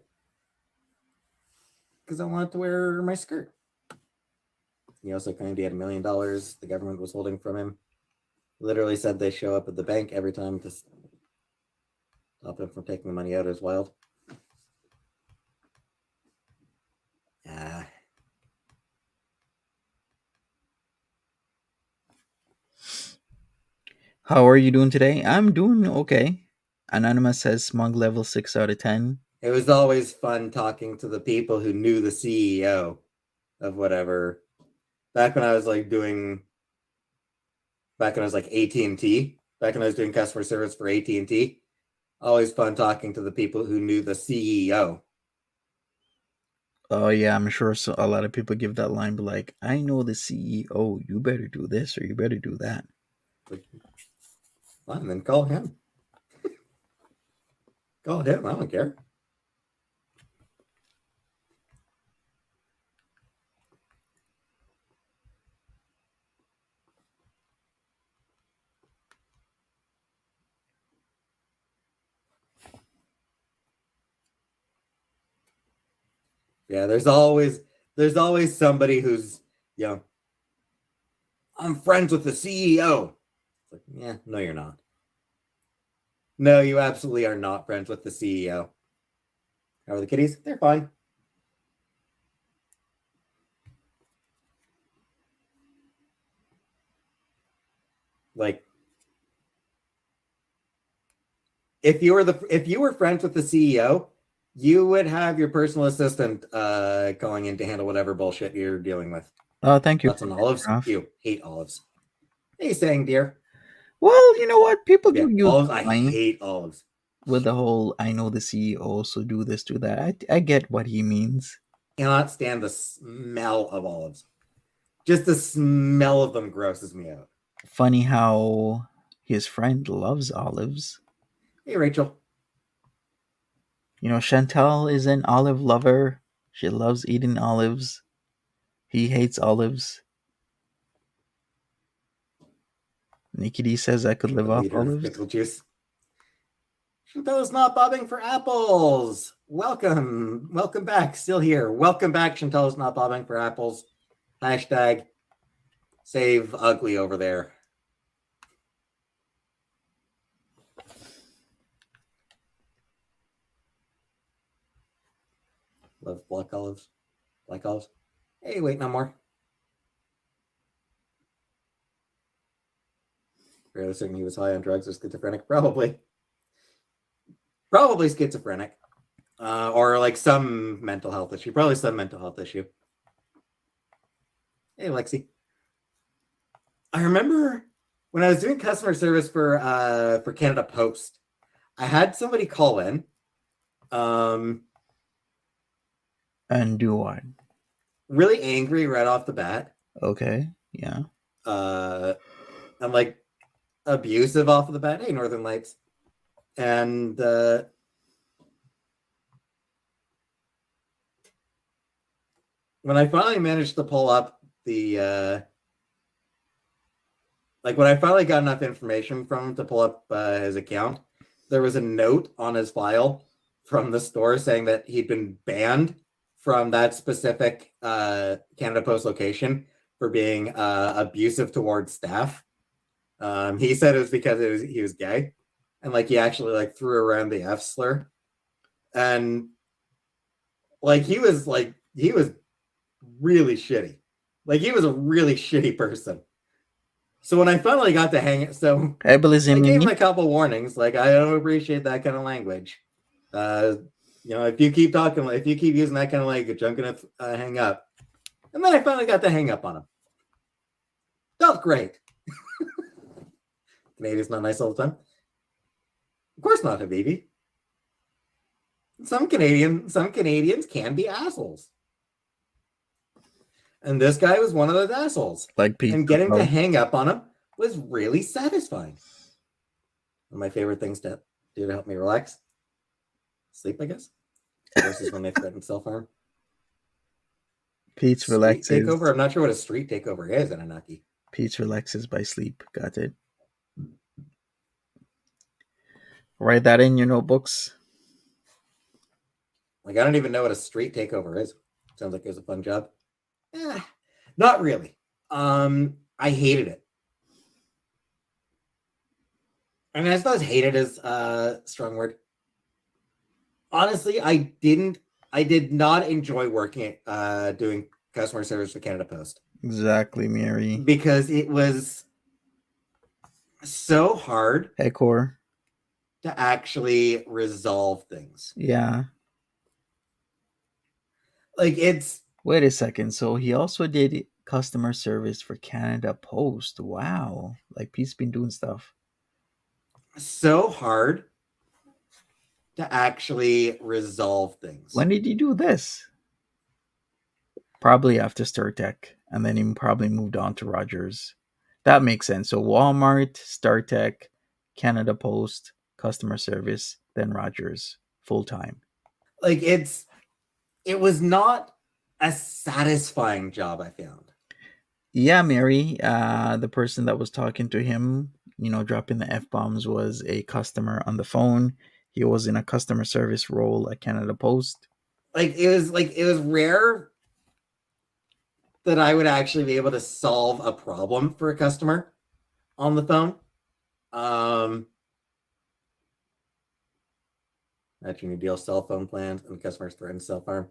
Because I wanted to wear my skirt. He also claimed he had $1 million the government was holding from him. Literally said they show up at the bank every time to stop him from taking the money out as wild. How are you doing today? I'm doing okay. Anonymous says smug level 6 out of 10. It was always fun talking to the people who knew the CEO of whatever. Back when I was like AT&T, back when I was doing customer service for AT&T, always fun talking to the people who knew the CEO. Oh yeah, I'm sure a lot of people give that line, but like, I know the CEO. You better do this or you better do that. Fine, then call him. Call him. I don't care. Yeah, there's always somebody who's, I'm friends with the CEO. It's like, yeah, no, you're not. No, you absolutely are not friends with the CEO. How are the kitties? They're fine. Like, if you were friends with the CEO, you would have your personal assistant going in to handle whatever bullshit you're dealing with. Oh, thank you. Thoughts on olives? You hate olives. Hey, saying dear. Well, you know what? People Yeah, give you olives. a I line hate olives. with the whole "I know the CEO, so do this, do that." I get what he means. Cannot stand the smell of olives. Just the smell of them grosses me out. Funny how his friend loves olives. Hey, Rachel. You know, Chantal is an olive lover. She loves eating olives. He hates olives. Nikki D says I could live A off liter of olives. pickle juice. Chantal's not bobbing for apples. Welcome back. Still here. Welcome back. Chantal's not bobbing for apples. Hashtag save ugly over there. Love black olives. Black olives. Hey, wait, no more. Fairly certain he was high on drugs or schizophrenic. Probably schizophrenic. Or like some mental health issue. Probably some mental health issue. Hey, Lexi. I remember when I was doing customer service for Canada Post, I had somebody call in. And do what? Really angry right off the bat. Okay, yeah. I'm like abusive off of the bat. Hey, Northern Lights. And when I finally managed to pull up the when I finally got enough information from him to pull up his account, there was a note on his file from the store saying that he'd been banned from that specific Canada Post location for being abusive towards staff. He said it was because he was gay, and like he actually like threw around the F slur, and like he was like he was really shitty. Like he was a really shitty person. So when I finally got to hang it, so I believe I gave him him. a couple warnings. Like I don't appreciate that kind of language. If you keep talking, if you keep using that kind of language, I'm gonna hang up. And then I finally got to hang up on him. Felt great. Canadian's not nice all the time. Of course not, Habibi. Some Canadians can be assholes. And this guy was one of those assholes. Like Peetz. And getting to hang up on him was really satisfying. One of my favorite things to do to help me relax. Sleep, I guess. Versus when they threaten self-harm. Peetz relaxes. Street takeover? I'm not sure what a street takeover is in Anaki. Peetz relaxes by sleep. Got it. Write that in your notebooks. Like, I don't even know what a street takeover is. Sounds like it was a fun job. Not really. I hated it. I mean, I suppose hated is a strong word. Honestly, I did not enjoy working at doing customer service for Canada Post. Exactly, Mary. Because it was so hard to actually resolve things. Yeah. Like it's... Wait a second. So he also did customer service for Canada Post. Wow. Like Pete's been doing stuff. So hard to actually resolve things. When did he do this? Probably after StarTech, and then he probably moved on to Rogers. That makes sense. So Walmart, StarTech, Canada Post, customer service, then Rogers, full time. Like it was not a satisfying job, I found. Yeah, Mary, the person that was talking to him, dropping the F-bombs, was a customer on the phone. He was in a customer service role at Canada Post. It was rare that I would actually be able to solve a problem for a customer on the phone. Matching new deal cell phone plans and customers threaten self-harm.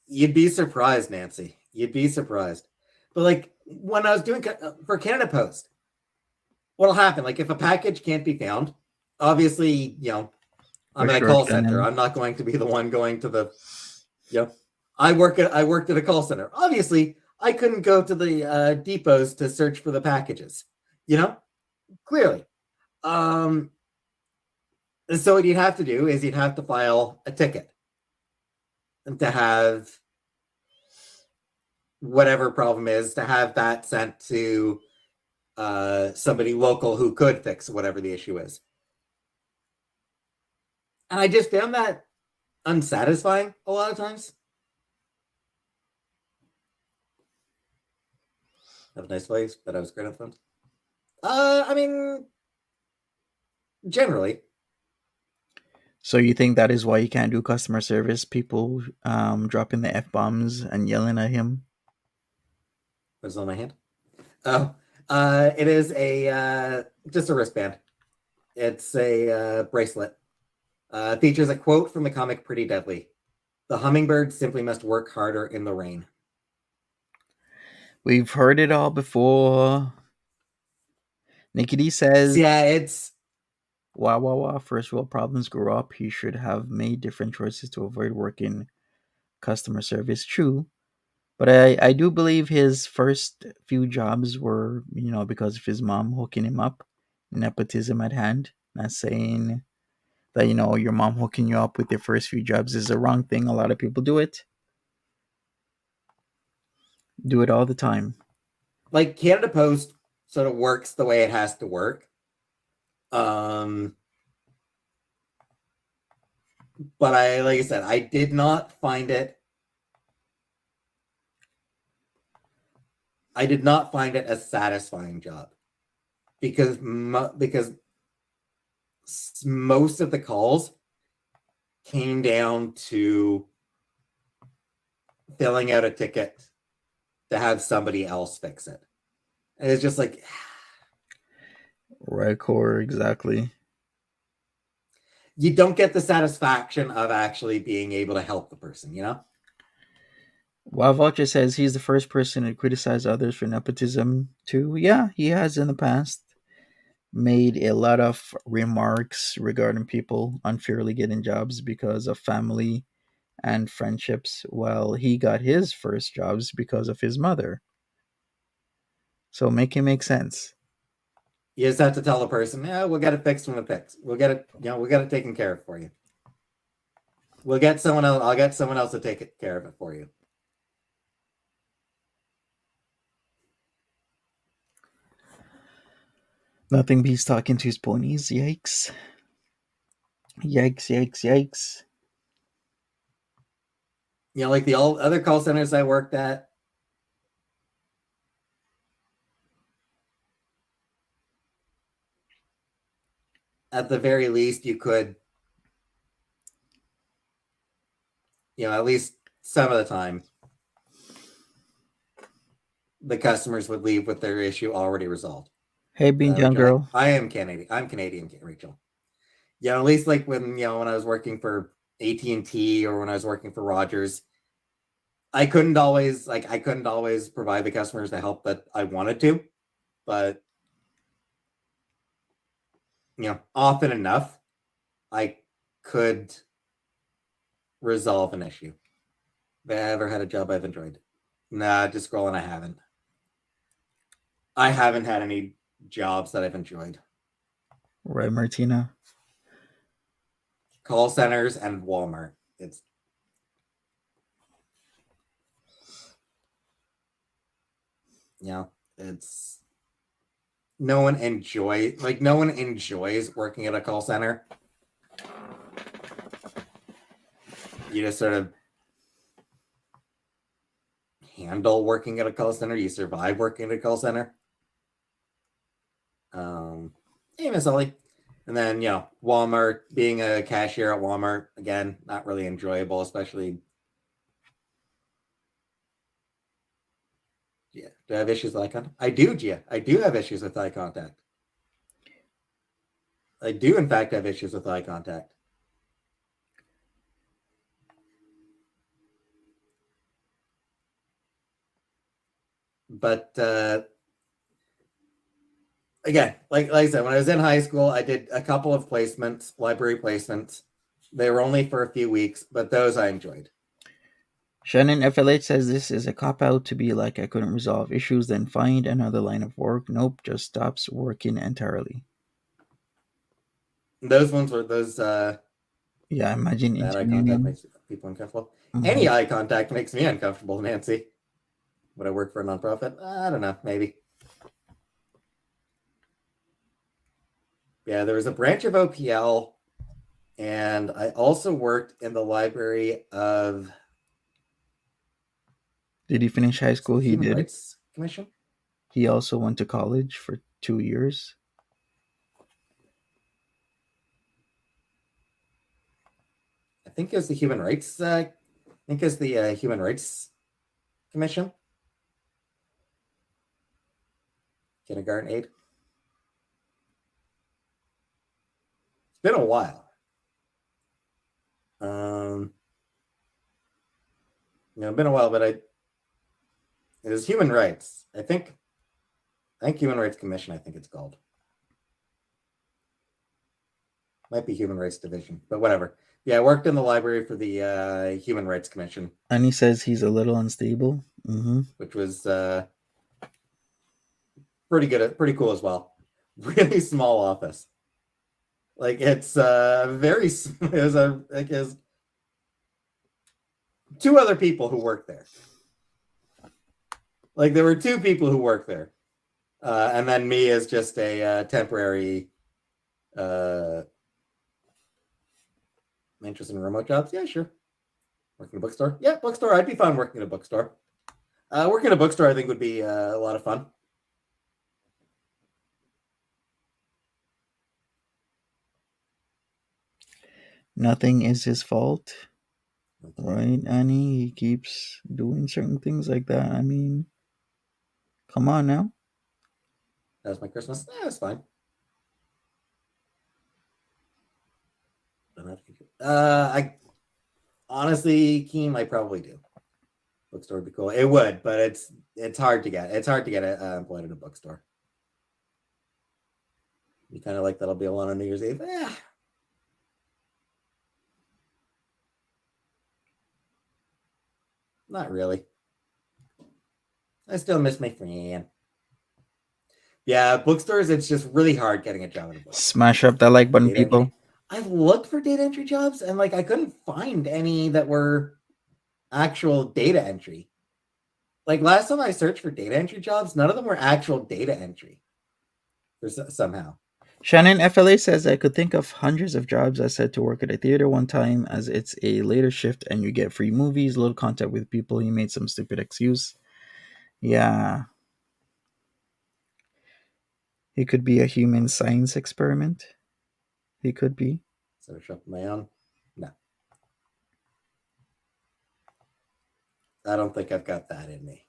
You'd be surprised, Nancy. You'd be surprised. But like when I was doing for Canada Post, what'll happen? Like if a package can't be found, obviously, I'm in a call center. I'm not going to be the one going to the, I worked at a call center. Obviously, I couldn't go to the depots to search for the packages, clearly. And so what you'd have to do is you'd have to file a ticket and to have whatever problem is, to have that sent to somebody local who could fix whatever the issue is. And I just found that unsatisfying a lot of times. Have a nice voice, but I was great on phones. I mean, generally. So you think that is why you can't do customer service? People dropping the F-bombs and yelling at him? What's on my hand? Oh, it is just a wristband. It's a bracelet. Features a quote from the comic Pretty Deadly. The hummingbird simply must work harder in the rain. We've heard it all before. Nikki D says, yeah, it's... Wow. First world problems grew up. He should have made different choices to avoid working customer service. True. But I do believe his first few jobs were, because of his mom hooking him up. Nepotism at hand. Not saying that, your mom hooking you up with your first few jobs is a wrong thing. A lot of people do it. Do it all the time. Like Canada Post sort of works the way it has to work. But like I said, I did not find it a satisfying job because most of the calls came down to filling out a ticket to have somebody else fix it. And it's just like... Right, core, exactly. you don't get the satisfaction of actually being able to help the person, you know? While Vulture says he's the first person to criticize others for nepotism, too. Yeah, he has in the past made a lot of remarks regarding people unfairly getting jobs because of family and friendships, while he got his first jobs because of his mother. So make it make sense. You just have to tell the person, yeah, we'll get it fixed when it fixed. We'll get it, we'll get it taken care of for you. We'll get someone else, I'll get someone else to take care of it for you. Nothing beats talking to his ponies. Yikes. Yikes, yikes, yikes. Like the all other call centers I worked at the very least, you could, at least some of the time, the customers would leave with their issue already resolved. Hey, Bean John Rachel, Girl. I am Canadian. I'm Canadian, Rachel. At least like when when I was working for AT&T or when I was working for Rogers, I couldn't always provide the customers the help that I wanted to, but often enough, I could resolve an issue. Have I ever had a job I've enjoyed? Nah, just scrolling. I haven't had any jobs that I've enjoyed. Right, Martina. Call centers and Walmart. It's no one enjoys working at a call center. You just sort of handle working at a call center. You survive working at a call center. Hey, Miss Ollie. And then, Walmart, being a cashier at Walmart, again, not really enjoyable, especially. Yeah. Do I have issues with eye contact? I do, Gia. I do have issues with eye contact. I do, in fact, have issues with eye contact. But again, like I said, when I was in high school, I did a couple of placements, library placements. They were only for a few weeks, but those I enjoyed. Shannon FLH says this is a cop out to be like I couldn't resolve issues, then find another line of work. Nope, just stops working entirely. Those ones were those. Yeah, I imagine That eye contact interviewing. makes people uncomfortable. Any eye contact makes me uncomfortable, Nancy. Would I work for a nonprofit? I don't know, maybe. Yeah, there was a branch of OPL, and I also worked in the library of. Did he finish high school? He Human did. Rights Commission. He also went to college for 2 years. I think it was the Human Rights. I think it's the Human Rights Commission. Kindergarten aid. It's been a while. Been a while, but it was Human Rights. I think Human Rights Commission. I think it's called. Might be Human Rights Division, but whatever. Yeah, I worked in the library for the Human Rights Commission. And he says he's a little unstable. Which was pretty good, pretty cool as well. Really small office. Like it's very. There's two other people who work there. Like there were two people who work there, and then me as just a temporary. Interest in remote jobs? Yeah, sure. Working in a bookstore? Yeah, bookstore. I'd be fine working in a bookstore. Working in a bookstore, I think, would be a lot of fun. Nothing is his fault. Okay. Right, Annie? He keeps doing certain things like that. I mean, come on now. That was my Christmas. Yeah, that's fine. I honestly, Keem, I probably do. Bookstore would be cool. It would, but it's hard to get. It's hard to get employed at a bookstore. You kind of like that'll be alone on New Year's Eve. Not really. I still miss my friend. Yeah, bookstores, it's just really hard getting a job at a bookstore. Smash up that like button, Data people. entry. I've looked for data entry jobs and like I couldn't find any that were actual data entry. Like last time I searched for data entry jobs, none of them were actual data entry. Somehow. Shannon FLA says I could think of hundreds of jobs I said to work at a theater one time as it's a later shift and you get free movies, little contact with people. He made some stupid excuse. Yeah. He could be a human science experiment. He could be. Search up my own. No. I don't think I've got that in me.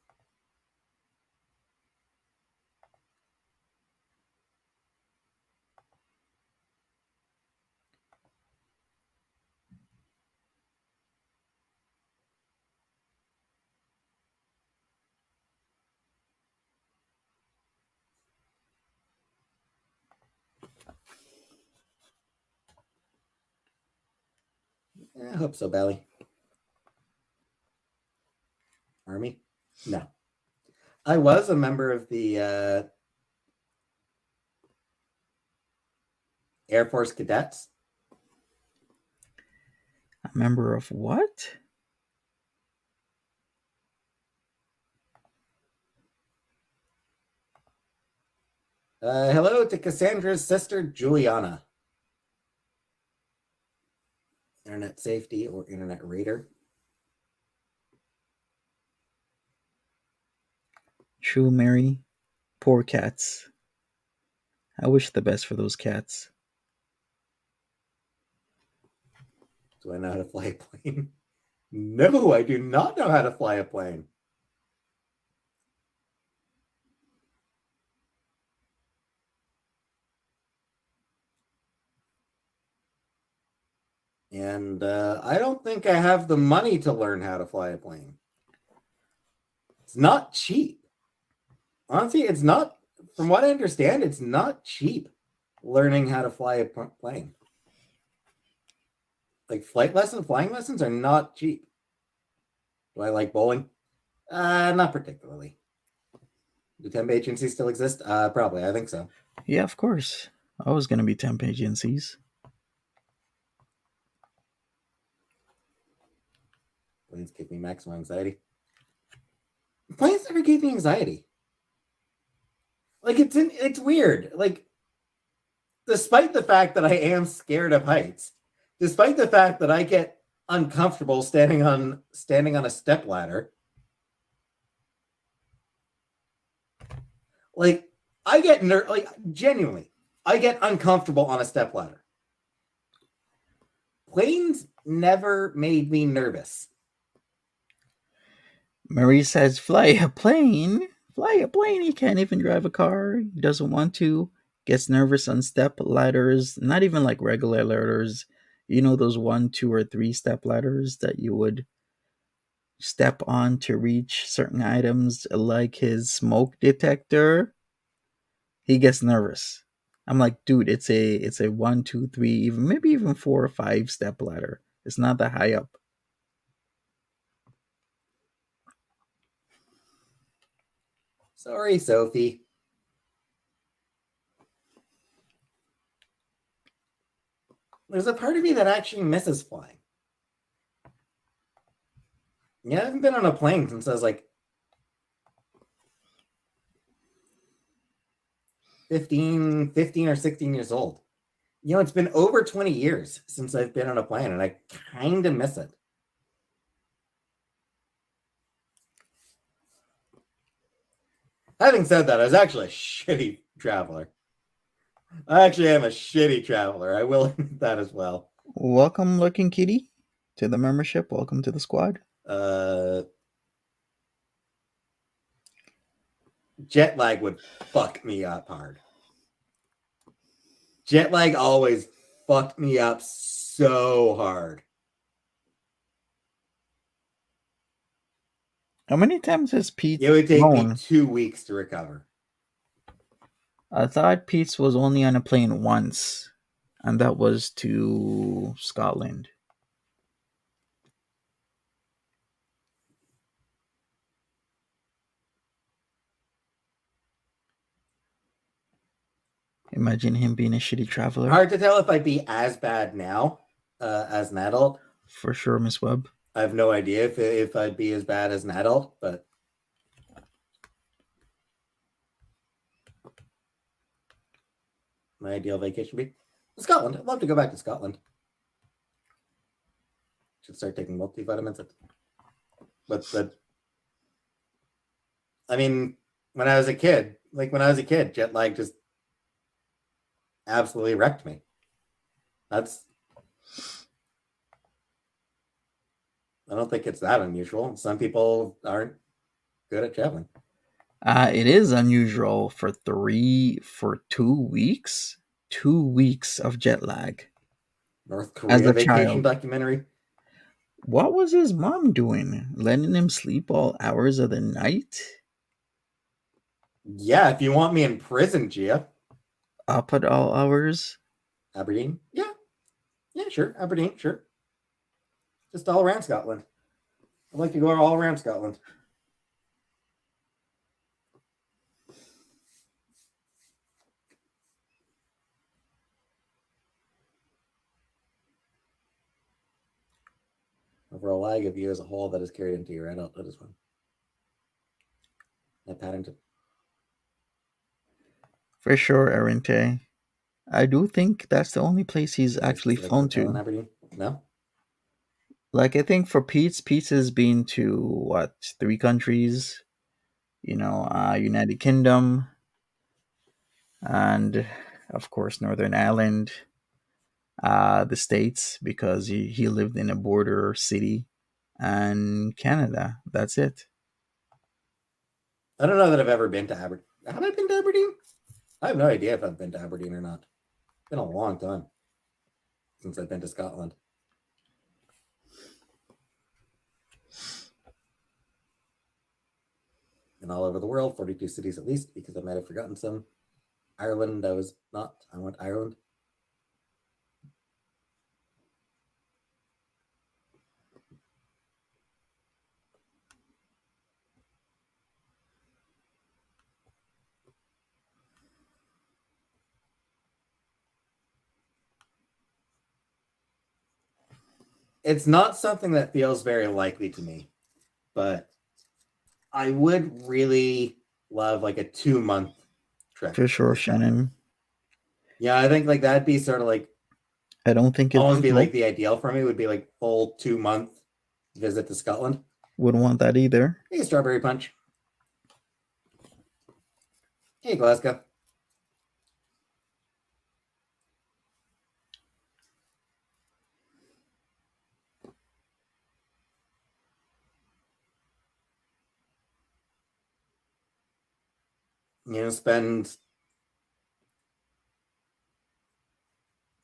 I hope so, Bally. Army? No. I was a member of the Air Force Cadets. A member of what? Hello to Cassandra's sister, Juliana. Internet safety or internet raider. True, Mary. Poor cats. I wish the best for those cats. Do I know how to fly a plane? No, I do not know how to fly a plane. And I don't think I have the money to learn how to fly a plane. It's not cheap. Honestly, it's not, from what I understand, it's not cheap learning how to fly a plane. Like flying lessons are not cheap. Do I like bowling? Not particularly. Do temp agencies still exist? Probably, I think so. Yeah, of course. Always going to be temp agencies. Planes give me maximum anxiety. Planes never gave me anxiety. Like it's weird. Like, despite the fact that I am scared of heights, despite the fact that I get uncomfortable standing on a step ladder, like I get genuinely, I get uncomfortable on a step ladder. Planes never made me nervous. Marie says, fly a plane. Fly a plane. He can't even drive a car. He doesn't want to. Gets nervous on step ladders. Not even like regular ladders. You know those 1, 2, or 3 step ladders that you would step on to reach certain items, like his smoke detector. He gets nervous. I'm like, dude, it's a 1, 2, 3, even maybe even 4 or 5 step ladder. It's not that high up. Sorry, Sophie. There's a part of me that actually misses flying. Yeah, I haven't been on a plane since I was like 15 or 16 years old. You know, it's been over 20 years since I've been on a plane, and I kind of miss it. Having said that, I was actually a shitty traveler. I actually am a shitty traveler. I will admit that as well. Welcome, Looking Kitty, to the membership. Welcome to the squad. Jet lag would fuck me up hard. Jet lag always fucked me up so hard. How many times has Pete It would take me flown? 2 weeks to recover. I thought Pete's was only on a plane once, and that was to Scotland. Imagine him being a shitty traveler. Hard to tell if I'd be as bad now as an adult. For sure, Miss Webb. I have no idea if I'd be as bad as an adult, but my ideal vacation would be Scotland. I'd love to go back to Scotland. Should start taking multivitamins. But I mean, when I was a kid, jet lag just absolutely wrecked me. I don't think it's that unusual. Some people aren't good at traveling. It is unusual for 2 weeks. 2 weeks of jet lag. North As Korea a vacation child. documentary. What was his mom doing? Letting him sleep all hours of the night? Yeah, if you want me in prison, Gia. Up at all hours? Aberdeen? Yeah. Yeah, sure. Aberdeen, sure. Just all around Scotland. I'd like to go all around Scotland. Overall lag of you as a whole that is carried into your adulthood as well. At Paddington. For sure, Arente. I do think that's the only place he's actually flown to. Aberdeen? No? Like, I think for Peetz has been to, what, 3 countries? United Kingdom, and, of course, Northern Ireland, the States, because he lived in a border city, and Canada. That's it. I don't know that I've ever been to Aberdeen. Have I been to Aberdeen? I have no idea if I've been to Aberdeen or not. It's been a long time since I've been to Scotland. And all over the world, 42 cities at least, because I might have forgotten some. Ireland, I was not. I want Ireland. It's not something that feels very likely to me, but I would really love like a 2-month trip. For sure, Shannon. Yeah, I think like that'd be sort of like I don't think it's almost be like the ideal for me would be like full 2-month visit to Scotland. Wouldn't want that either. Hey, Strawberry Punch. Hey, Glasgow. Spend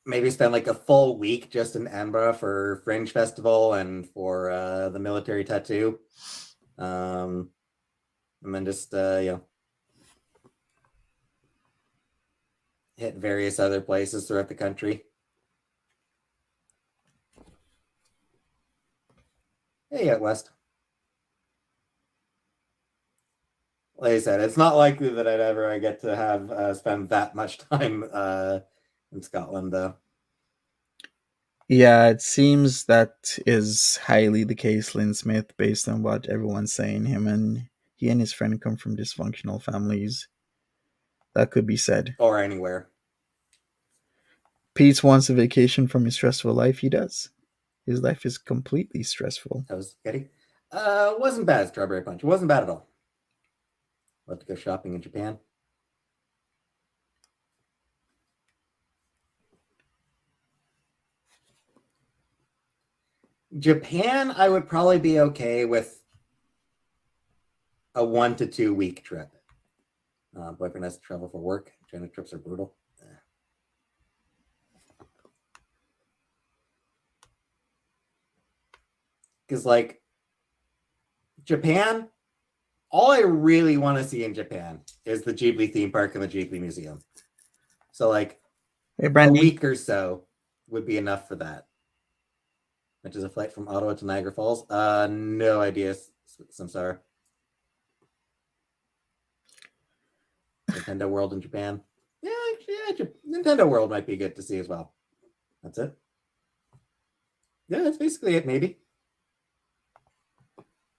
like a full week just in Edinburgh for Fringe Festival and for the military tattoo. And then just, hit various other places throughout the country. Hey, out west. Like I said, it's not likely that I'd ever get to have spend that much time in Scotland, though. Yeah, it seems that is highly the case, Lynn Smith, based on what everyone's saying. He and his friend come from dysfunctional families. That could be said. Or anywhere. Peetz wants a vacation from his stressful life. He does. His life is completely stressful. That was getting. Wasn't bad, Strawberry Punch. It wasn't bad at all. Love to go shopping in Japan. Japan, I would probably be okay with a 1 to 2 week trip. Boyfriend has to travel for work. China trips are brutal. Because like Japan, all I really want to see in Japan is the Ghibli theme park and the Ghibli museum. So like Hey, a Brandy. week or so would be enough for that. Which is a flight from Ottawa to Niagara Falls. No idea, Samsara. Nintendo World in Japan. Yeah, Nintendo World might be good to see as well. That's it. Yeah, that's basically it, maybe.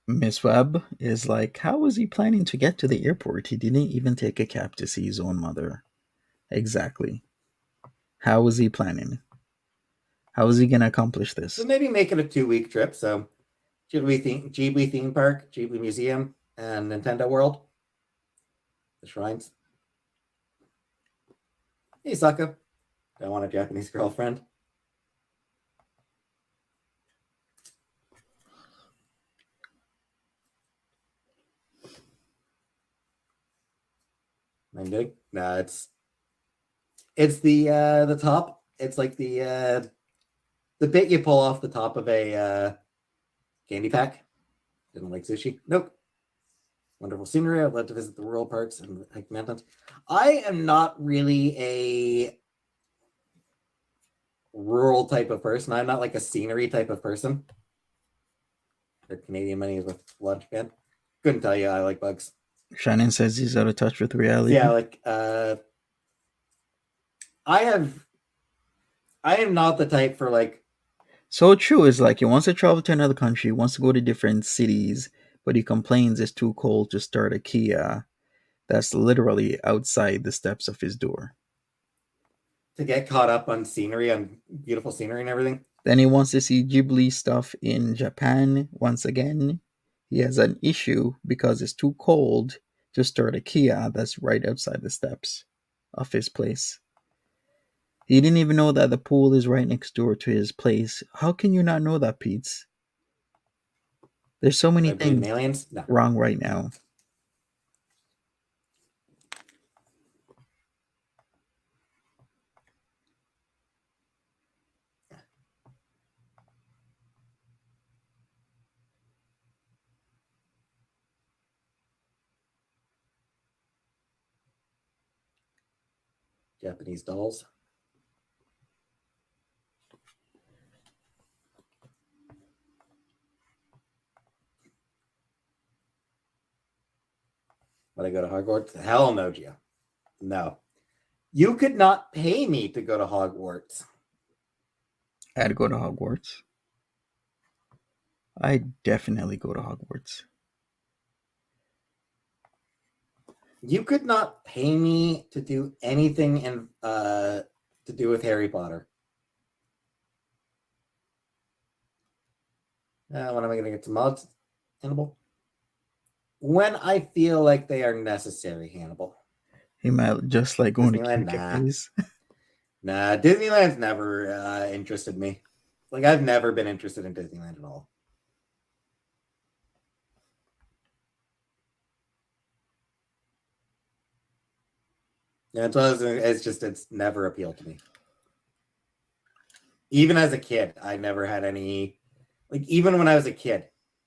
Miss Webb is like, how was he planning to get to the airport? He didn't even take a cab to see his own mother. Exactly. How was he planning? How is he going to accomplish this? So maybe make it a 2-week trip. So Ghibli theme park, Ghibli museum, and Nintendo World. The shrines. Hey, Saka. Do I want a Japanese girlfriend? I'm good. Nah, it's the top. It's like the bit you pull off the top of a candy pack. Didn't like sushi. Nope. Wonderful scenery. I'd love to visit the rural parks and hike mountains. I am not really a rural type of person. I'm not like a scenery type of person. Their Canadian money is with lunch, man. Couldn't tell you. I like bugs. Shannon says he's out of touch with reality. Yeah, like I am not the type for like. So true is like he wants to travel to another country, he wants to go to different cities, but he complains it's too cold to start a Kia that's literally outside the steps of his door. To get caught up on scenery, on beautiful scenery and everything. Then he wants to see Ghibli stuff in Japan once again. He has an issue because it's too cold to start a Kia that's right outside the steps of his place. He didn't even know that the pool is right next door to his place. How can you not know that, Peetz? There's so many things aliens? No. wrong right now. Japanese dolls. Would I go to Hogwarts? Hell no, Gio. No. You could not pay me to go to Hogwarts. I'd go to Hogwarts. I'd definitely go to Hogwarts. You could not pay me to do anything in to do with Harry Potter. When am I going to get to mods, Hannibal? When I feel like they are necessary, Hannibal. He might just like going Disneyland, to cafes. Nah, Disneyland's never interested me. Like, I've never been interested in Disneyland at all. Yeah, it's never appealed to me. Even as a kid, I never had any, like, even when I was a kid,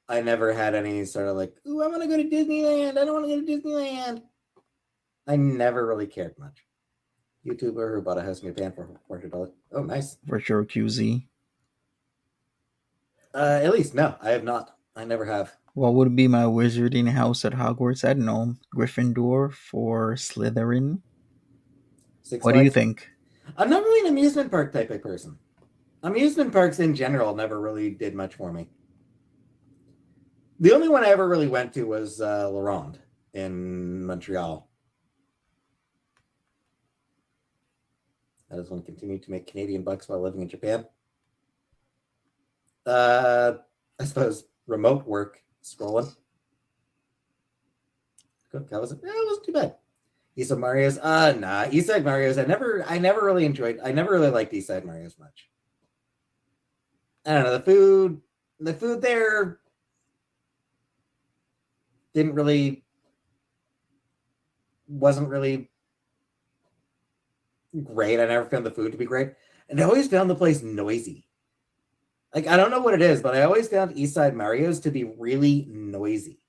I never had any sort of like, ooh, I want to go to Disneyland. I don't want to go to Disneyland. I never really cared much. YouTuber who bought a house in Japan for $400. Oh, nice. For sure, QZ. At least, no, I have not. I never have. What would be my wizarding house at Hogwarts? I don't know. Gryffindor for Slytherin. Six What Flags? do you think? I'm not really an amusement park type of person. Amusement parks in general never really did much for me. The only one I ever really went to was La Ronde in Montreal. That is one continued to make Canadian bucks while living in Japan. I suppose remote work scrolling. That wasn't too bad. East Side Mario's. Nah. East Side Mario's. I never really enjoyed. I never really liked East Side Mario's much. I don't know. The food there wasn't really great. I never found the food to be great. And I always found the place noisy. Like, I don't know what it is, but I always found East Side Mario's to be really noisy.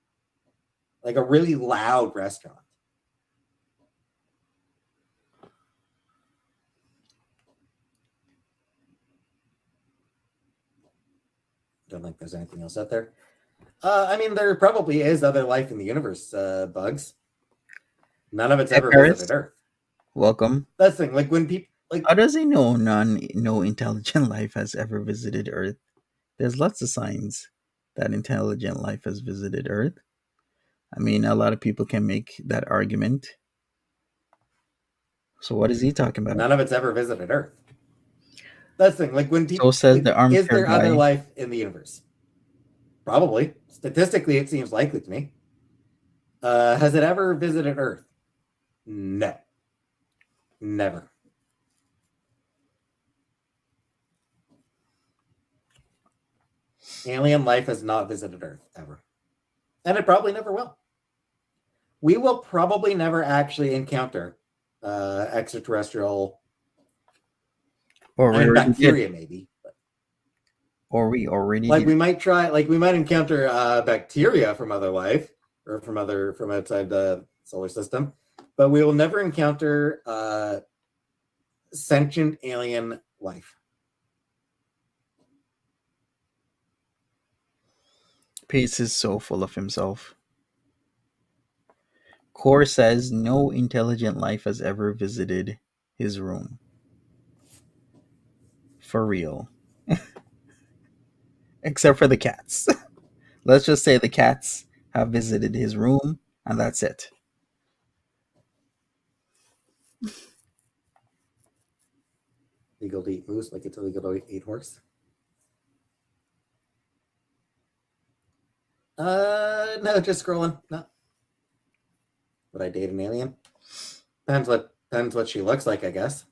Like a really loud restaurant. Don't think there's anything else out there. I mean, there probably is other life in the universe, Bugs. None of it's Hey, ever Paris, visited Earth. welcome. That's the thing. Like when people like How does he know no intelligent life has ever visited Earth? There's lots of signs that intelligent life has visited Earth. I mean, a lot of people can make that argument. So what is he talking about? none of it's ever visited Earth. That's the thing. Like when So people says like, the is armchair there other guy. life in the universe? Probably. Statistically, it seems likely to me. Has it ever visited Earth? No. Never. Alien life has not visited Earth ever. And it probably never will. We will probably never actually encounter extraterrestrial. Or I we mean, already did. bacteria maybe. But Or we already like did. we might try. Like we might encounter bacteria from other life or from outside the solar system, but we will never encounter sentient alien life. Peetz is so full of himself. Core says no intelligent life has ever visited his room. For real. Except for the cats. Let's just say the cats have visited his room, and that's it. Legal to eat moose like it's illegal to eat horse. No, just scrolling. No. Would I date an alien? Depends what she looks like, I guess.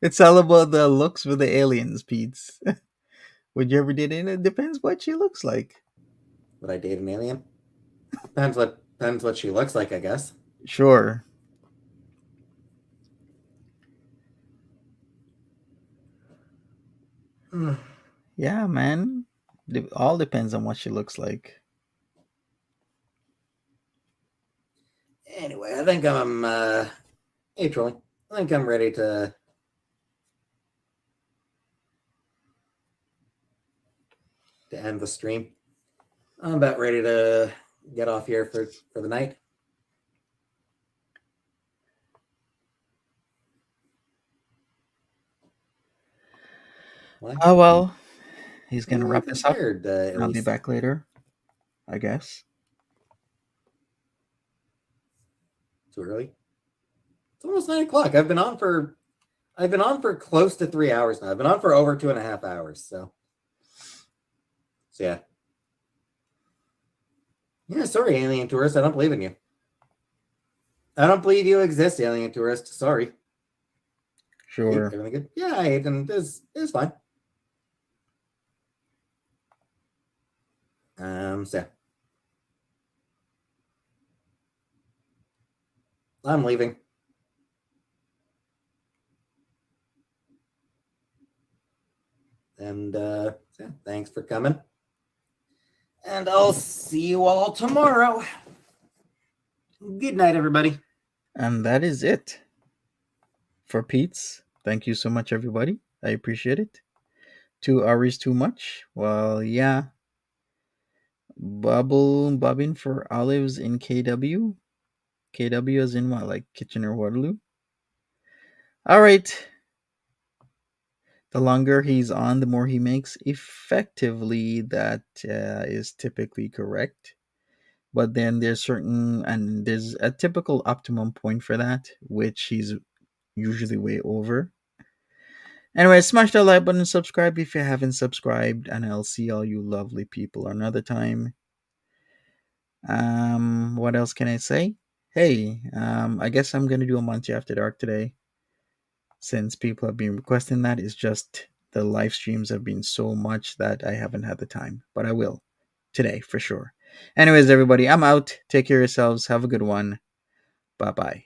It's all about the looks with the aliens, Pete's. Would you ever date it? It depends what she looks like. Would I date an alien? Depends what she looks like, I guess. Sure. Yeah, man. It all depends on what she looks like. Anyway, I think I'm hey Troy. I think I'm ready to end the stream. I'm about ready to get off here for the night. What? Oh, well. He's going to I wrap feel this up. tired, I'll be Elise. back later, I guess. Too early. It's almost 9 o'clock. I've been on for close to 3 hours now. I've been on for over 2.5 hours. So yeah. Yeah, sorry, alien tourist. I don't believe in you. I don't believe you exist, alien tourist. Sorry. Sure. Everything good? Yeah, I ate and it was fine. So I'm leaving. And yeah, thanks for coming. And I'll see you all tomorrow. Good night, everybody. And that is it for Pete's. Thank you so much, everybody. I appreciate it. 2 hours too much? Well, yeah. Bobbing for olives in KW. KW as in what, like Kitchener Waterloo? All right. The longer he's on, the more he makes. Effectively, that is typically correct. But then there's a typical optimum point for that, which he's usually way over. Anyway, smash that like button and subscribe if you haven't subscribed, and I'll see all you lovely people another time. What else can I say? Hey, I guess I'm gonna do a Monty After Dark today, since people have been requesting that. It's just the live streams have been so much that I haven't had the time, but I will today for sure. Anyways, everybody, I'm out. Take care of yourselves. Have a good one. Bye bye.